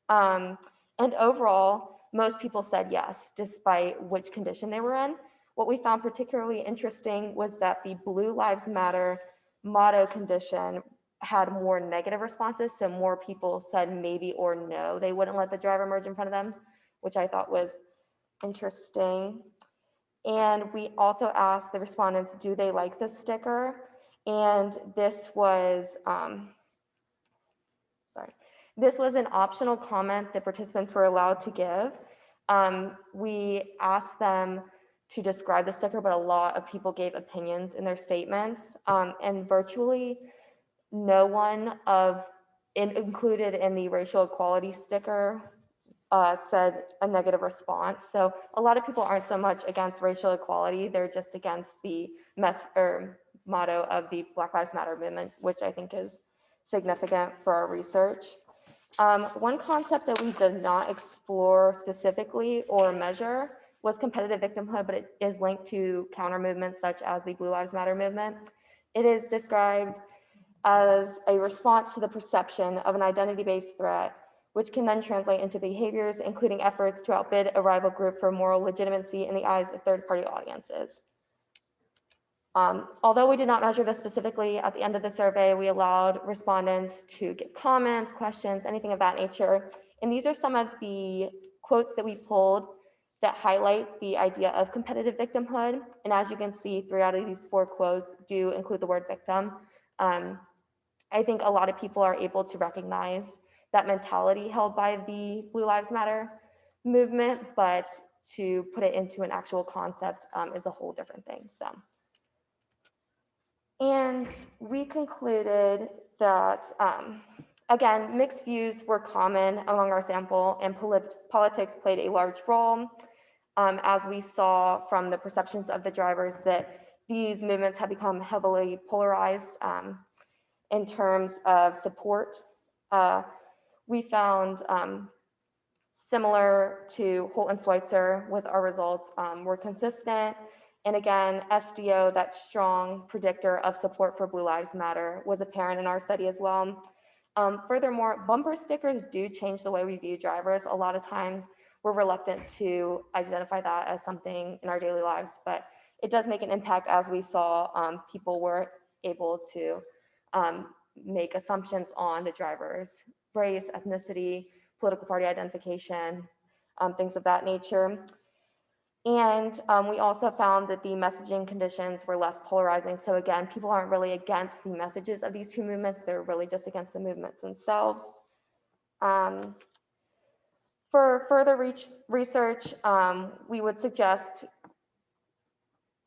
And overall, most people said yes, despite which condition they were in. What we found particularly interesting was that the Blue Lives Matter motto condition had more negative responses. So more people said maybe or no, they wouldn't let the driver emerge in front of them, which I thought was interesting. And we also asked the respondents, do they like the sticker? And this was, this was an optional comment that participants were allowed to give. We asked them to describe the sticker, but a lot of people gave opinions in their statements, and virtually no one included in the racial equality sticker said a negative response. So a lot of people aren't so much against racial equality, they're just against the motto of the Black Lives Matter movement, which I think is significant for our research. One concept that we did not explore specifically or measure was competitive victimhood, but it is linked to counter movements such as the Blue Lives Matter movement. It is described as a response to the perception of an identity-based threat, which can then translate into behaviors, including efforts to outbid a rival group for moral legitimacy in the eyes of third-party audiences. Although we did not measure this specifically, at the end of the survey, we allowed respondents to give comments, questions, anything of that nature. And these are some of the quotes that we pulled that highlight the idea of competitive victimhood. And as you can see, 3 out of these 4 quotes do include the word victim. I think a lot of people are able to recognize that mentality held by the Blue Lives Matter movement, but to put it into an actual concept is a whole different thing. So. And we concluded that, again, mixed views were common among our sample, and politics played a large role, as we saw from the perceptions of the drivers that these movements have become heavily polarized in terms of support. We found, similar to Holt and Schweitzer with our results, were consistent. And again, SDO, that strong predictor of support for Blue Lives Matter, was apparent in our study as well. Furthermore, bumper stickers do change the way we view drivers. A lot of times we're reluctant to identify that as something in our daily lives, but it does make an impact, as we saw people were able to make assumptions on the driver's race, ethnicity, political party identification, things of that nature. And we also found that the messaging conditions were less polarizing. So again, people aren't really against the messages of these two movements, they're really just against the movements themselves. For further research, we would suggest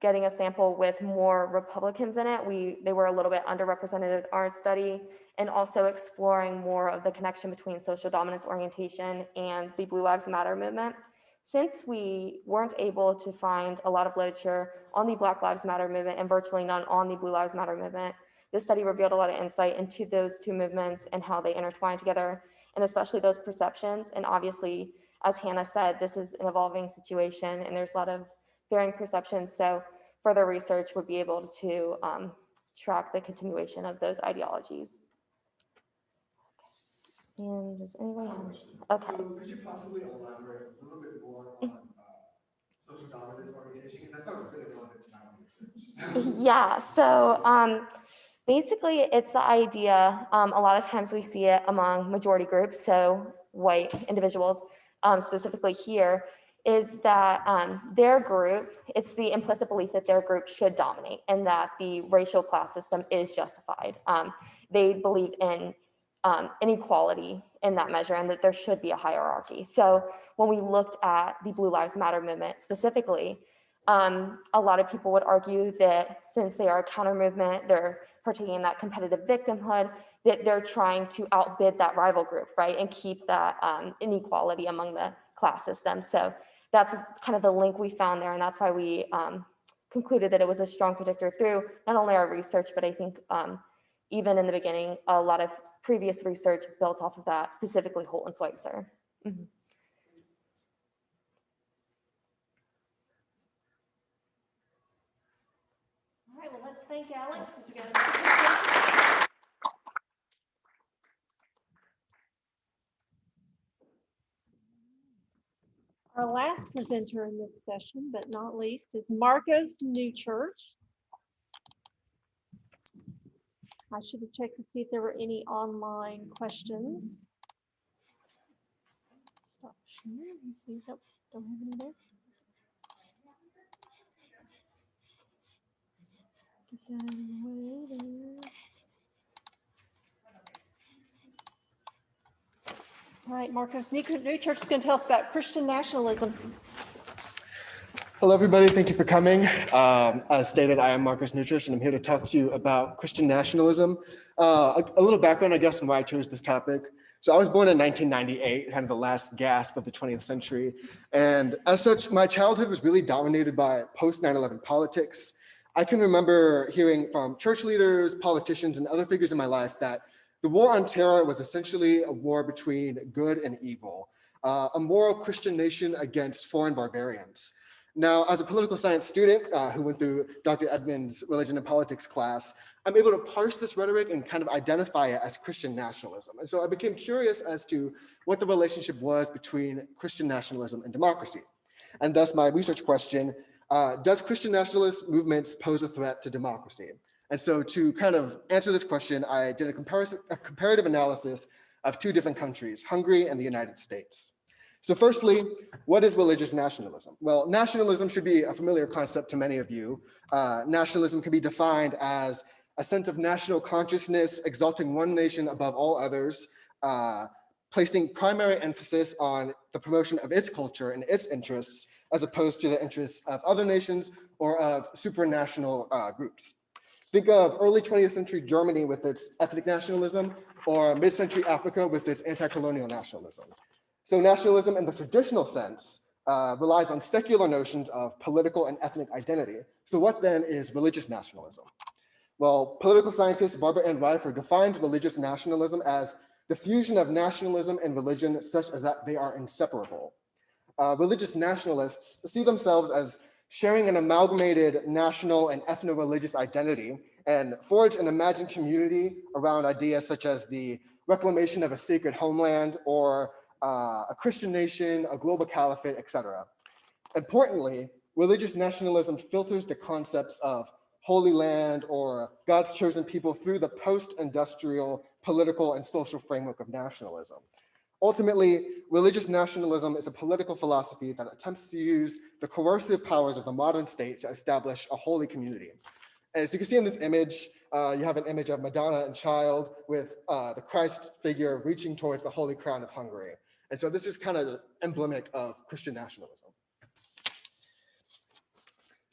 getting a sample with more Republicans in it. They were a little bit underrepresented in our study, and also exploring more of the connection between social dominance orientation and the Blue Lives Matter movement. Since we weren't able to find a lot of literature on the Black Lives Matter movement and virtually none on the Blue Lives Matter movement, this study revealed a lot of insight into those two movements and how they intertwine together, and especially those perceptions. And obviously, as Hannah said, this is an evolving situation and there's a lot of varying perceptions. So further research would be able to track the continuation of those ideologies. And does anybody have? Okay. So could you possibly elaborate a little bit more on social dominance orientation? Because that sounds really relevant to my research. Yeah, so basically it's the idea, a lot of times we see it among majority groups, so white individuals, specifically here, is that their group, it's the implicit belief that their group should dominate and that the racial class system is justified. They believe in inequality in that measure and that there should be a hierarchy. So when we looked at the Blue Lives Matter movement specifically, a lot of people would argue that since they are a counter movement, they're partaking in that competitive victimhood, that they're trying to outbid that rival group, right? And keep that inequality among the class system. So that's kind of the link we found there. And that's why we concluded that it was a strong predictor through not only our research, but I think even in the beginning, a lot of previous research built off of that, specifically Holt and Schweitzer. Mm-hmm. All right, well, let's thank Alex. Since we got a Our last presenter in this session, but not least, is Marcos Nuchurch. I should have checked to see if there were any online questions. Stop sharing and see. Nope, don't have any there. Get that out of the way there. All right, Marcos Nuchurch is going to tell us about Christian nationalism. Hello, everybody. Thank you for coming. As stated, I am Marcos Nuchurch, and I'm here to talk to you about Christian nationalism. A little background, I guess, on why I chose this topic. So I was born in 1998, kind of the last gasp of the 20th century. And as such, my childhood was really dominated by post-9/11 politics. I can remember hearing from church leaders, politicians, and other figures in my life that the war on terror was essentially a war between good and evil, a moral Christian nation against foreign barbarians. Now, as a political science student who went through Dr. Edmonds' religion and politics class, I'm able to parse this rhetoric and kind of identify it as Christian nationalism. And so I became curious as to what the relationship was between Christian nationalism and democracy. And thus my research question, does Christian nationalist movements pose a threat to democracy? And so to kind of answer this question, I did a comparative analysis of two different countries, Hungary and the United States. So firstly, what is religious nationalism? Well, nationalism should be a familiar concept to many of you. Nationalism can be defined as a sense of national consciousness, exalting one nation above all others, placing primary emphasis on the promotion of its culture and its interests, as opposed to the interests of other nations or of supranational groups. Think of early 20th century Germany with its ethnic nationalism, or mid-century Africa with its anti-colonial nationalism. So nationalism in the traditional sense relies on secular notions of political and ethnic identity. So what then is religious nationalism? Well, political scientist Barbara Ann Reifer defines religious nationalism as the fusion of nationalism and religion such as that they are inseparable. Religious nationalists see themselves as sharing an amalgamated national and ethno-religious identity and forge an imagined community around ideas such as the reclamation of a sacred homeland or a Christian nation, a global caliphate, etc. Importantly, religious nationalism filters the concepts of Holy Land or God's chosen people through the post-industrial political and social framework of nationalism. Ultimately, religious nationalism is a political philosophy that attempts to use the coercive powers of the modern state to establish a holy community. As you can see in this image, you have an image of Madonna and child with the Christ figure reaching towards the Holy Crown of Hungary. And so this is kind of emblematic of Christian nationalism.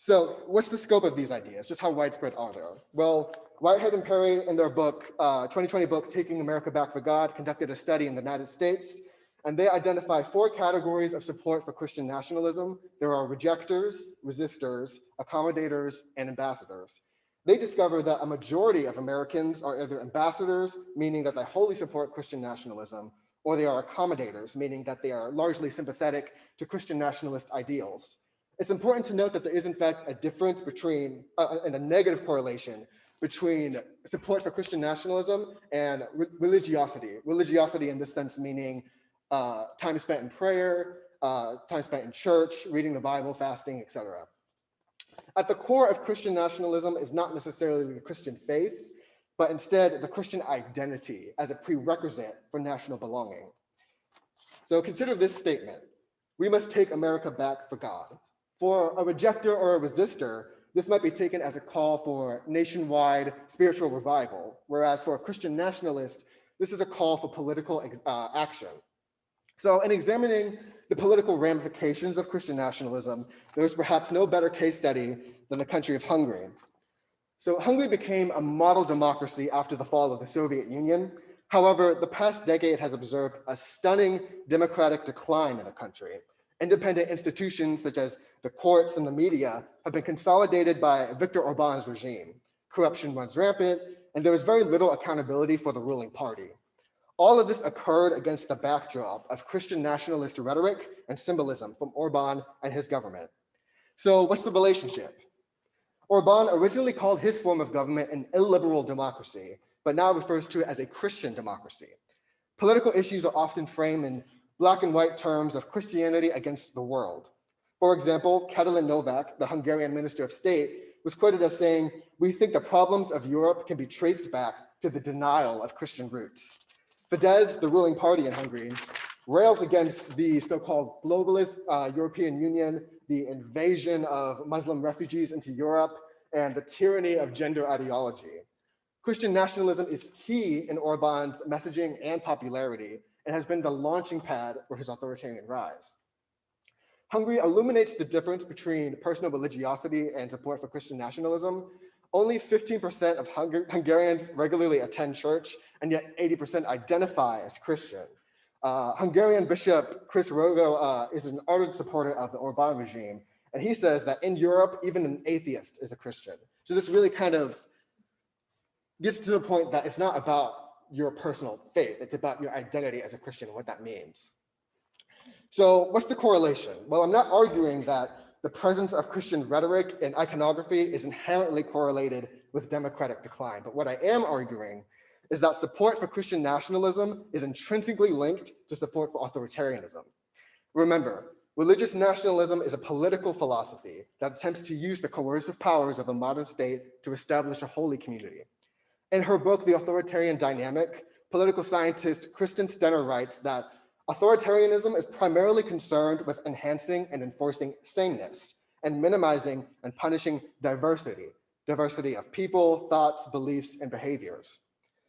So what's the scope of these ideas? Just how widespread are they? Well, Whitehead and Perry in their book, 2020 book, Taking America Back for God, conducted a study in the United States, and they identify 4 categories of support for Christian nationalism. There are rejectors, resistors, accommodators, and ambassadors. They discover that a majority of Americans are either ambassadors, meaning that they wholly support Christian nationalism, or they are accommodators, meaning that they are largely sympathetic to Christian nationalist ideals. It's important to note that there is in fact a difference between, and a negative correlation between support for Christian nationalism and religiosity. Religiosity in this sense meaning time spent in prayer, time spent in church, reading the Bible, fasting, etc. At the core of Christian nationalism is not necessarily the Christian faith, but instead the Christian identity as a prerequisite for national belonging. So consider this statement: we must take America back for God. For a rejecter or a resistor, this might be taken as a call for nationwide spiritual revival, whereas for a Christian nationalist, this is a call for political action. So in examining the political ramifications of Christian nationalism, there is perhaps no better case study than the country of Hungary. So Hungary became a model democracy after the fall of the Soviet Union. However, the past decade has observed a stunning democratic decline in the country. Independent institutions such as the courts and the media have been consolidated by Viktor Orban's regime. Corruption runs rampant, and there is very little accountability for the ruling party. All of this occurred against the backdrop of Christian nationalist rhetoric and symbolism from Orban and his government. So what's the relationship? Orban originally called his form of government an illiberal democracy, but now refers to it as a Christian democracy. Political issues are often framed in black and white terms of Christianity against the world. For example, Katalin Novak, the Hungarian Minister of State, was quoted as saying, "We think the problems of Europe can be traced back to the denial of Christian roots." Fidesz, the ruling party in Hungary, rails against the so-called globalist European Union, the invasion of Muslim refugees into Europe, and the tyranny of gender ideology. Christian nationalism is key in Orban's messaging and popularity, and has been the launching pad for his authoritarian rise. Hungary illuminates the difference between personal religiosity and support for Christian nationalism. Only 15% of Hungarians regularly attend church, and yet 80% identify as Christian. Hungarian Bishop Chris Rogo is an ardent supporter of the Orban regime, and he says that in Europe, even an atheist is a Christian. So this really kind of gets to the point that it's not about your personal faith, it's about your identity as a Christian and what that means. So what's the correlation? Well, I'm not arguing that the presence of Christian rhetoric and iconography is inherently correlated with democratic decline, but what I am arguing is that support for Christian nationalism is intrinsically linked to support for authoritarianism. Remember, religious nationalism is a political philosophy that attempts to use the coercive powers of a modern state to establish a holy community. In her book, The Authoritarian Dynamic, political scientist Kristen Stenner writes that authoritarianism is primarily concerned with enhancing and enforcing sameness and minimizing and punishing diversity of people, thoughts, beliefs, and behaviors.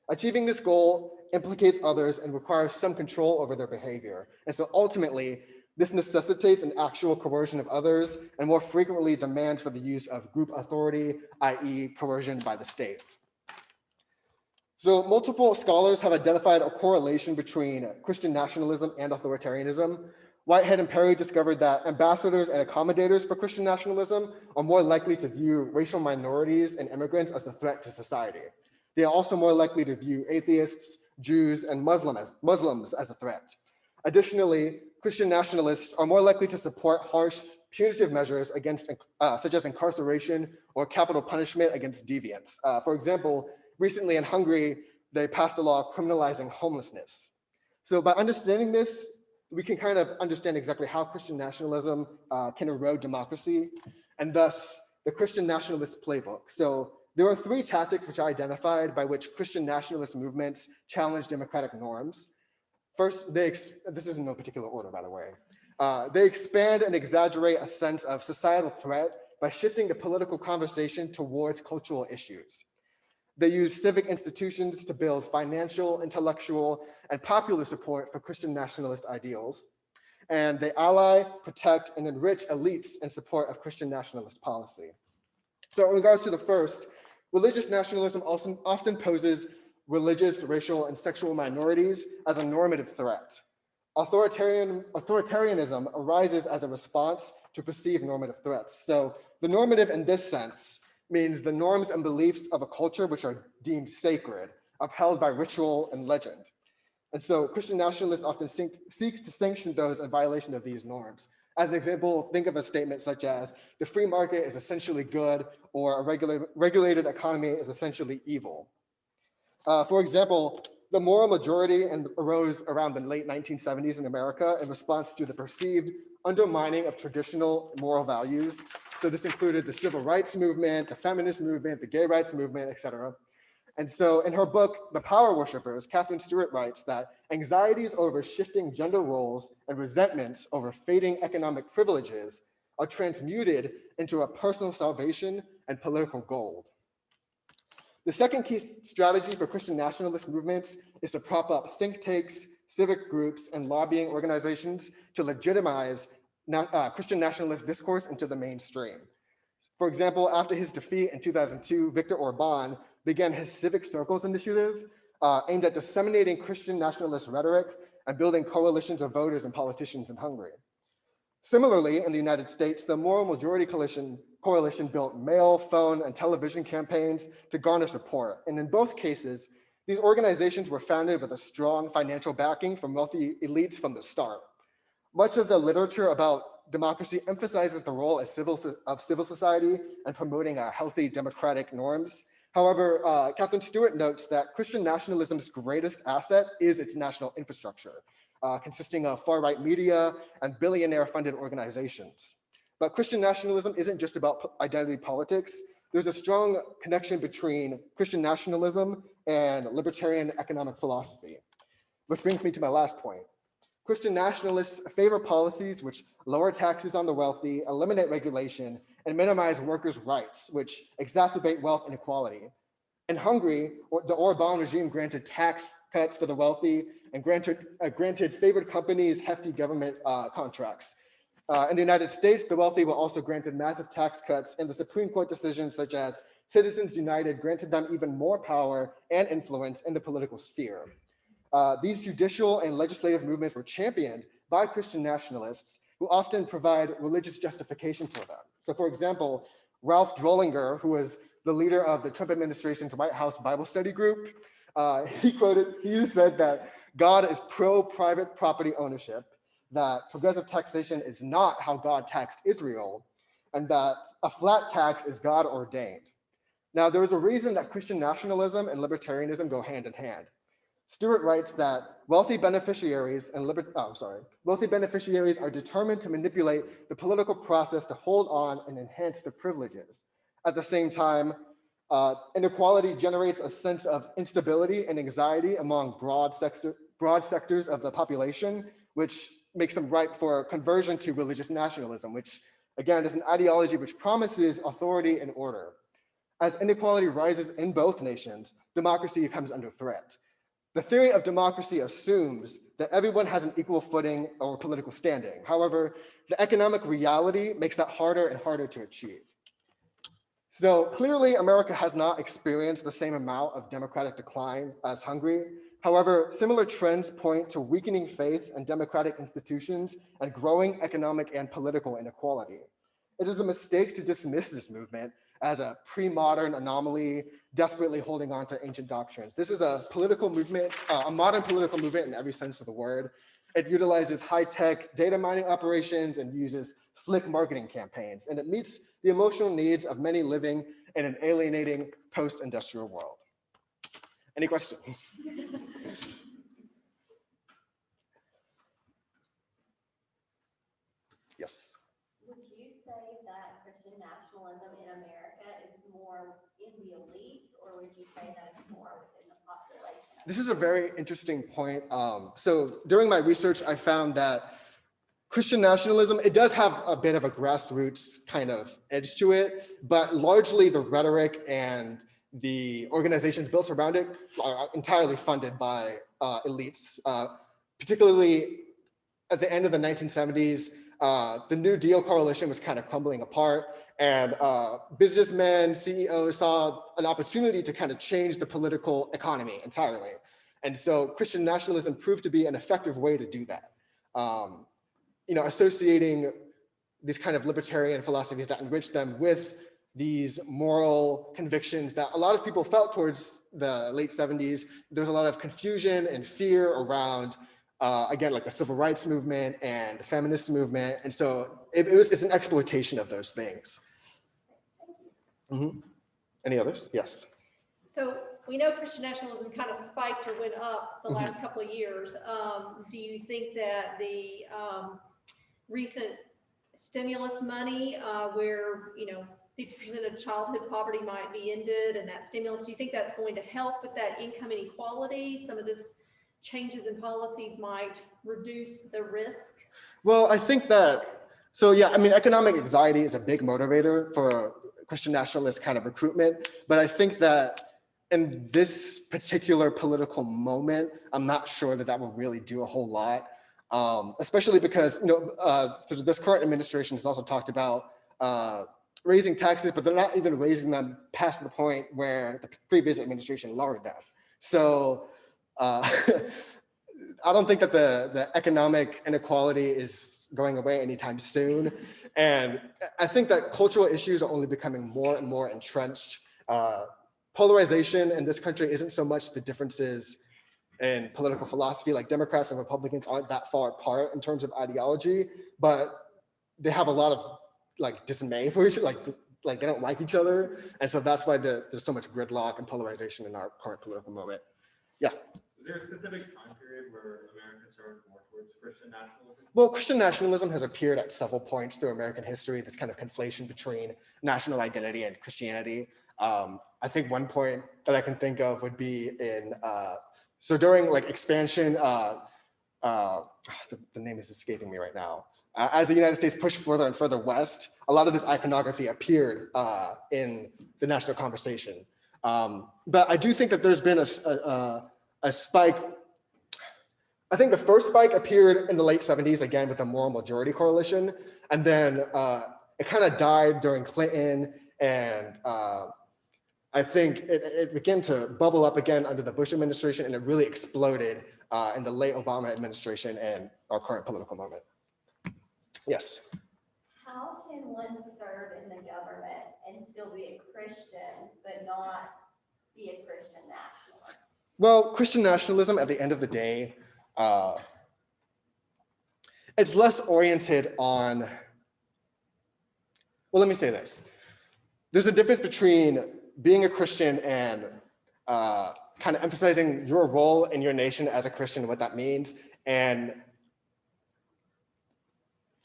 Achieving this goal implicates others and requires some control over their behavior. And so ultimately, this necessitates an actual coercion of others and more frequently demands for the use of group authority, i.e. coercion by the state. So multiple scholars have identified a correlation between Christian nationalism and authoritarianism. Whitehead and Perry discovered that ambassadors and accommodators for Christian nationalism are more likely to view racial minorities and immigrants as a threat to society. They are also more likely to view atheists, Jews, and Muslims as a threat. Additionally, Christian nationalists are more likely to support harsh punitive measures against, such as incarceration or capital punishment against deviants. For example, recently in Hungary, they passed a law criminalizing homelessness. So by understanding this, we can kind of understand exactly how Christian nationalism can erode democracy, and thus the Christian nationalist playbook. So there are 3 tactics which I identified by which Christian nationalist movements challenge democratic norms. First, this is in no particular order, by the way. They expand and exaggerate a sense of societal threat by shifting the political conversation towards cultural issues. They use civic institutions to build financial, intellectual, and popular support for Christian nationalist ideals. and they ally, protect, and enrich elites in support of Christian nationalist policy. So in regards to the first, religious nationalism also often poses religious, racial, and sexual minorities as a normative threat. Authoritarianism arises as a response to perceived normative threats. So the normative in this sense means the norms and beliefs of a culture which are deemed sacred, upheld by ritual and legend. And so Christian nationalists often seek to sanction those in violation of these norms. As an example, think of a statement such as, the free market is essentially good, or a regulated economy is essentially evil. For example, the moral majority arose around the late 1970s in America in response to the perceived undermining of traditional moral values. So this included the civil rights movement, the feminist movement, the gay rights movement, etc. And so in her book, The Power Worshippers, Catherine Stewart writes that anxieties over shifting gender roles and resentments over fading economic privileges are transmuted into a personal salvation and political gold. The second key strategy for Christian nationalist movements is to prop up think tanks, civic groups, and lobbying organizations to legitimize Christian nationalist discourse into the mainstream. For example, after his defeat in 2002, Viktor Orban began his Civic Circles initiative aimed at disseminating Christian nationalist rhetoric and building coalitions of voters and politicians in Hungary. Similarly, in the United States, the Moral Majority Coalition built mail, phone, and television campaigns to garner support. And in both cases, these organizations were founded with a strong financial backing from wealthy elites from the start. Much of the literature about democracy emphasizes the role of civil society and promoting healthy democratic norms. However, Catherine Stewart notes that Christian nationalism's greatest asset is its national infrastructure, consisting of far-right media and billionaire-funded organizations. But Christian nationalism isn't just about identity politics. There's a strong connection between Christian nationalism and libertarian economic philosophy, which brings me to my last point. Christian nationalists favor policies which lower taxes on the wealthy, eliminate regulation, and minimize workers' rights, which exacerbate wealth inequality. In Hungary, the Orban regime granted tax cuts for the wealthy and granted favored companies hefty government contracts. In the United States, the wealthy were also granted massive tax cuts, and the Supreme Court decisions such as Citizens United granted them even more power and influence in the political sphere. These judicial and legislative movements were championed by Christian nationalists who often provide religious justification for them. So for example, Ralph Drollinger, who was the leader of the Trump administration's White House Bible study group, he said that God is pro-private property ownership, that progressive taxation is not how God taxed Israel, and that a flat tax is God ordained. Now, there is a reason that Christian nationalism and libertarianism go hand in hand. Stewart writes that wealthy beneficiaries are determined to manipulate the political process to hold on and enhance their privileges. At the same time, inequality generates a sense of instability and anxiety among broad sectors of the population, which makes them ripe for conversion to religious nationalism, which again is an ideology which promises authority and order. As inequality rises in both nations, democracy comes under threat. The theory of democracy assumes that everyone has an equal footing or political standing. However, the economic reality makes that harder and harder to achieve. So clearly, America has not experienced the same amount of democratic decline as Hungary. However, similar trends point to weakening faith in democratic institutions and growing economic and political inequality. It is a mistake to dismiss this movement as a pre-modern anomaly, desperately holding on to ancient doctrines. This is a political movement, a modern political movement in every sense of the word. It utilizes high-tech data mining operations and uses slick marketing campaigns, and it meets the emotional needs of many living in an alienating post-industrial world. Any questions? Yes. Would you say that Christian nationalism in America is more in the elites, or would you say that it's more within the population? This is a very interesting point. So during my research, I found that Christian nationalism, it does have a bit of a grassroots kind of edge to it, but largely the rhetoric and the organizations built around it are entirely funded by elites, particularly at the end of the 1970s, the New Deal coalition was kind of crumbling apart, and businessmen, CEOs saw an opportunity to kind of change the political economy entirely. And so Christian nationalism proved to be an effective way to do that. Associating these kind of libertarian philosophies that enrich them with these moral convictions that a lot of people felt towards the late 70s. There was a lot of confusion and fear around, again, like the civil rights movement and the feminist movement. And so it's an exploitation of those things. Mm-hmm. Any others? Yes. So we know Christian nationalism kind of spiked or went up the last couple of years. Do you think that the recent stimulus money, where 50% of childhood poverty might be ended, and that stimulus, do you think that's going to help with that income inequality? Some of this changes in policies might reduce the risk? Well, I think that, so yeah, I mean, economic anxiety is a big motivator for Christian nationalist kind of recruitment, but I think that in this particular political moment, I'm not sure that that will really do a whole lot, especially because this current administration has also talked about raising taxes, but they're not even raising them past the point where the previous administration lowered them. So I don't think that the economic inequality is going away anytime soon. And I think that cultural issues are only becoming more and more entrenched. Polarization in this country isn't so much the differences in political philosophy, like Democrats and Republicans aren't that far apart in terms of ideology, but they have a lot of like dismay for each other, like they don't like each other. And so that's why there's so much gridlock and polarization in our current political moment. Yeah. Is there a specific time period where Americans started more towards Christian nationalism? Well, Christian nationalism has appeared at several points through American history, this kind of conflation between national identity and Christianity. I think one point that I can think of would be in, so during like expansion, the name is escaping me right now. As the United States pushed further and further west, a lot of this iconography appeared in the national conversation. But I do think that there's been a spike. I think the first spike appeared in the late 70s, again, with the moral majority coalition. And then it kind of died during Clinton. And I think it began to bubble up again under the Bush administration, and it really exploded in the late Obama administration and our current political moment. Yes. How can one serve in the government and still be a Christian, but not be a Christian nationalist? Well, Christian nationalism, at the end of the day, it's less oriented on, well, let me say this. There's a difference between being a Christian and kind of emphasizing your role in your nation as a Christian, what that means, and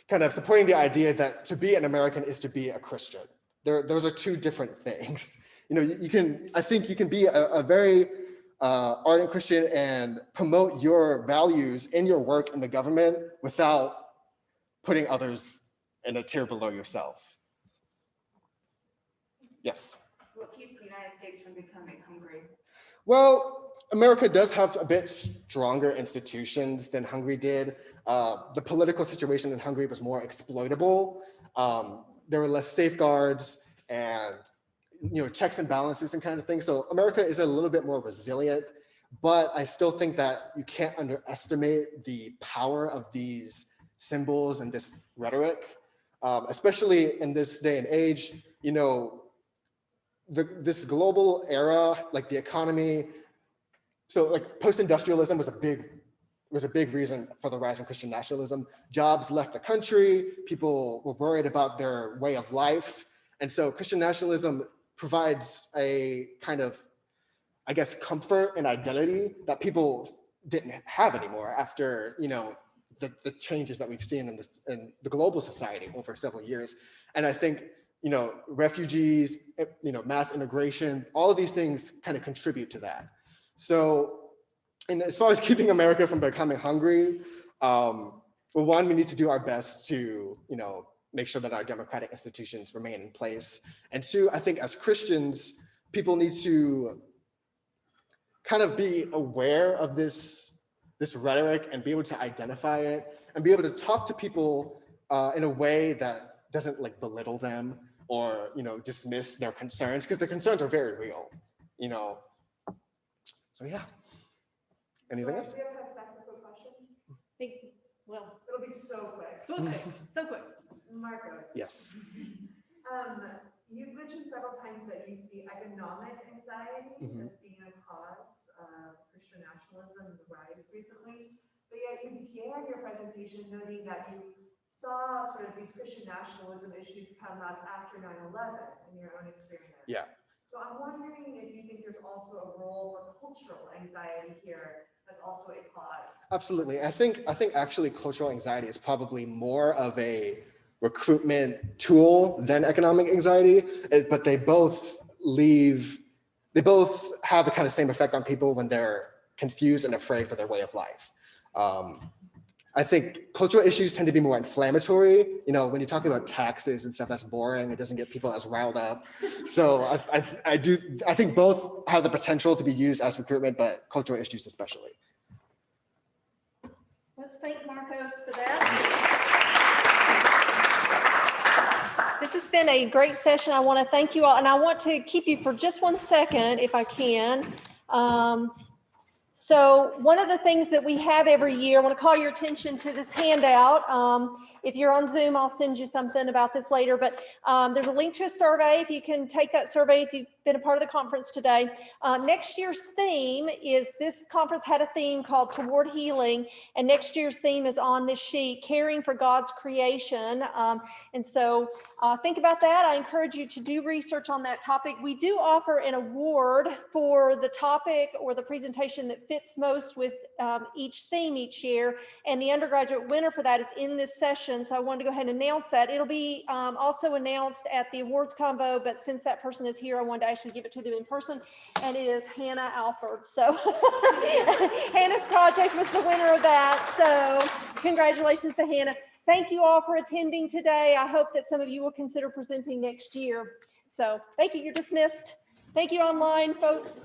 kind of supporting the idea that to be an American is to be a Christian. Those are two different things. I think you can be a very ardent Christian and promote your values in your work in the government without putting others in a tier below yourself. Yes. What keeps the United States from becoming hungry? Well, America does have a bit stronger institutions than Hungary did. The political situation in Hungary was more exploitable. There were less safeguards and checks and balances and kind of things. So America is a little bit more resilient, but I still think that you can't underestimate the power of these symbols and this rhetoric, especially in this day and age. This global era, like the economy, so like post-industrialism was a big reason for the rise in Christian nationalism. Jobs left the country, people were worried about their way of life. And so Christian nationalism provides a kind of, I guess, comfort and identity that people didn't have anymore after, the changes that we've seen in the global society over several years. And I think, refugees, mass immigration, all of these things kind of contribute to that. So, and as far as keeping America from becoming hungry, well, one, we need to do our best to, make sure that our democratic institutions remain in place. And two, I think as Christians, people need to kind of be aware of this this rhetoric and be able to identify it and be able to talk to people in a way that doesn't like belittle them or, you know, dismiss their concerns, because the concerns are very real, you know. So yeah. Anything else? We have a basketball question. Well, It'll be so quick. so quick. Marcos. Yes. You've mentioned several times that you see economic anxiety Mhm. as being a cause of Christian nationalism and the rise recently, but yet you began your presentation noting that you saw sort of these Christian nationalism issues come up after 9/11 in your own experience. Yeah. So I'm wondering if you think there's also a role for cultural anxiety here as also a cause. Absolutely. I think actually cultural anxiety is probably more of a recruitment tool than economic anxiety, but they both have the kind of same effect on people when they're confused and afraid for their way of life. I think cultural issues tend to be more inflammatory. You know, when you're talking about taxes and stuff, that's boring. It doesn't get people as riled up. So I think both have the potential to be used as recruitment, but cultural issues especially. Let's thank Marcos for that. This has been a great session. I want to thank you all, and I want to keep you for just 1 second, if I can. So one of the things that we have every year, I want to call your attention to this handout. If you're on Zoom, I'll send you something about this later, but there's a link to a survey. If you can take that survey, if you've been a part of the conference today. Next year's theme is, this conference had a theme called Toward Healing, and next year's theme is on this sheet, Caring for God's Creation. And so think about that. I encourage you to do research on that topic. We do offer an award for the topic or the presentation that fits most with each theme each year, and the undergraduate winner for that is in this session. So I wanted to go ahead and announce that. It'll be also announced at the awards convo, but since that person is here, I wanted to actually give it to them in person, and it is Hannah Alford. So Hannah's project was the winner of that. So congratulations to Hannah. Thank you all for attending today. I hope that some of you will consider presenting next year. So thank you. You're dismissed. Thank you online, folks.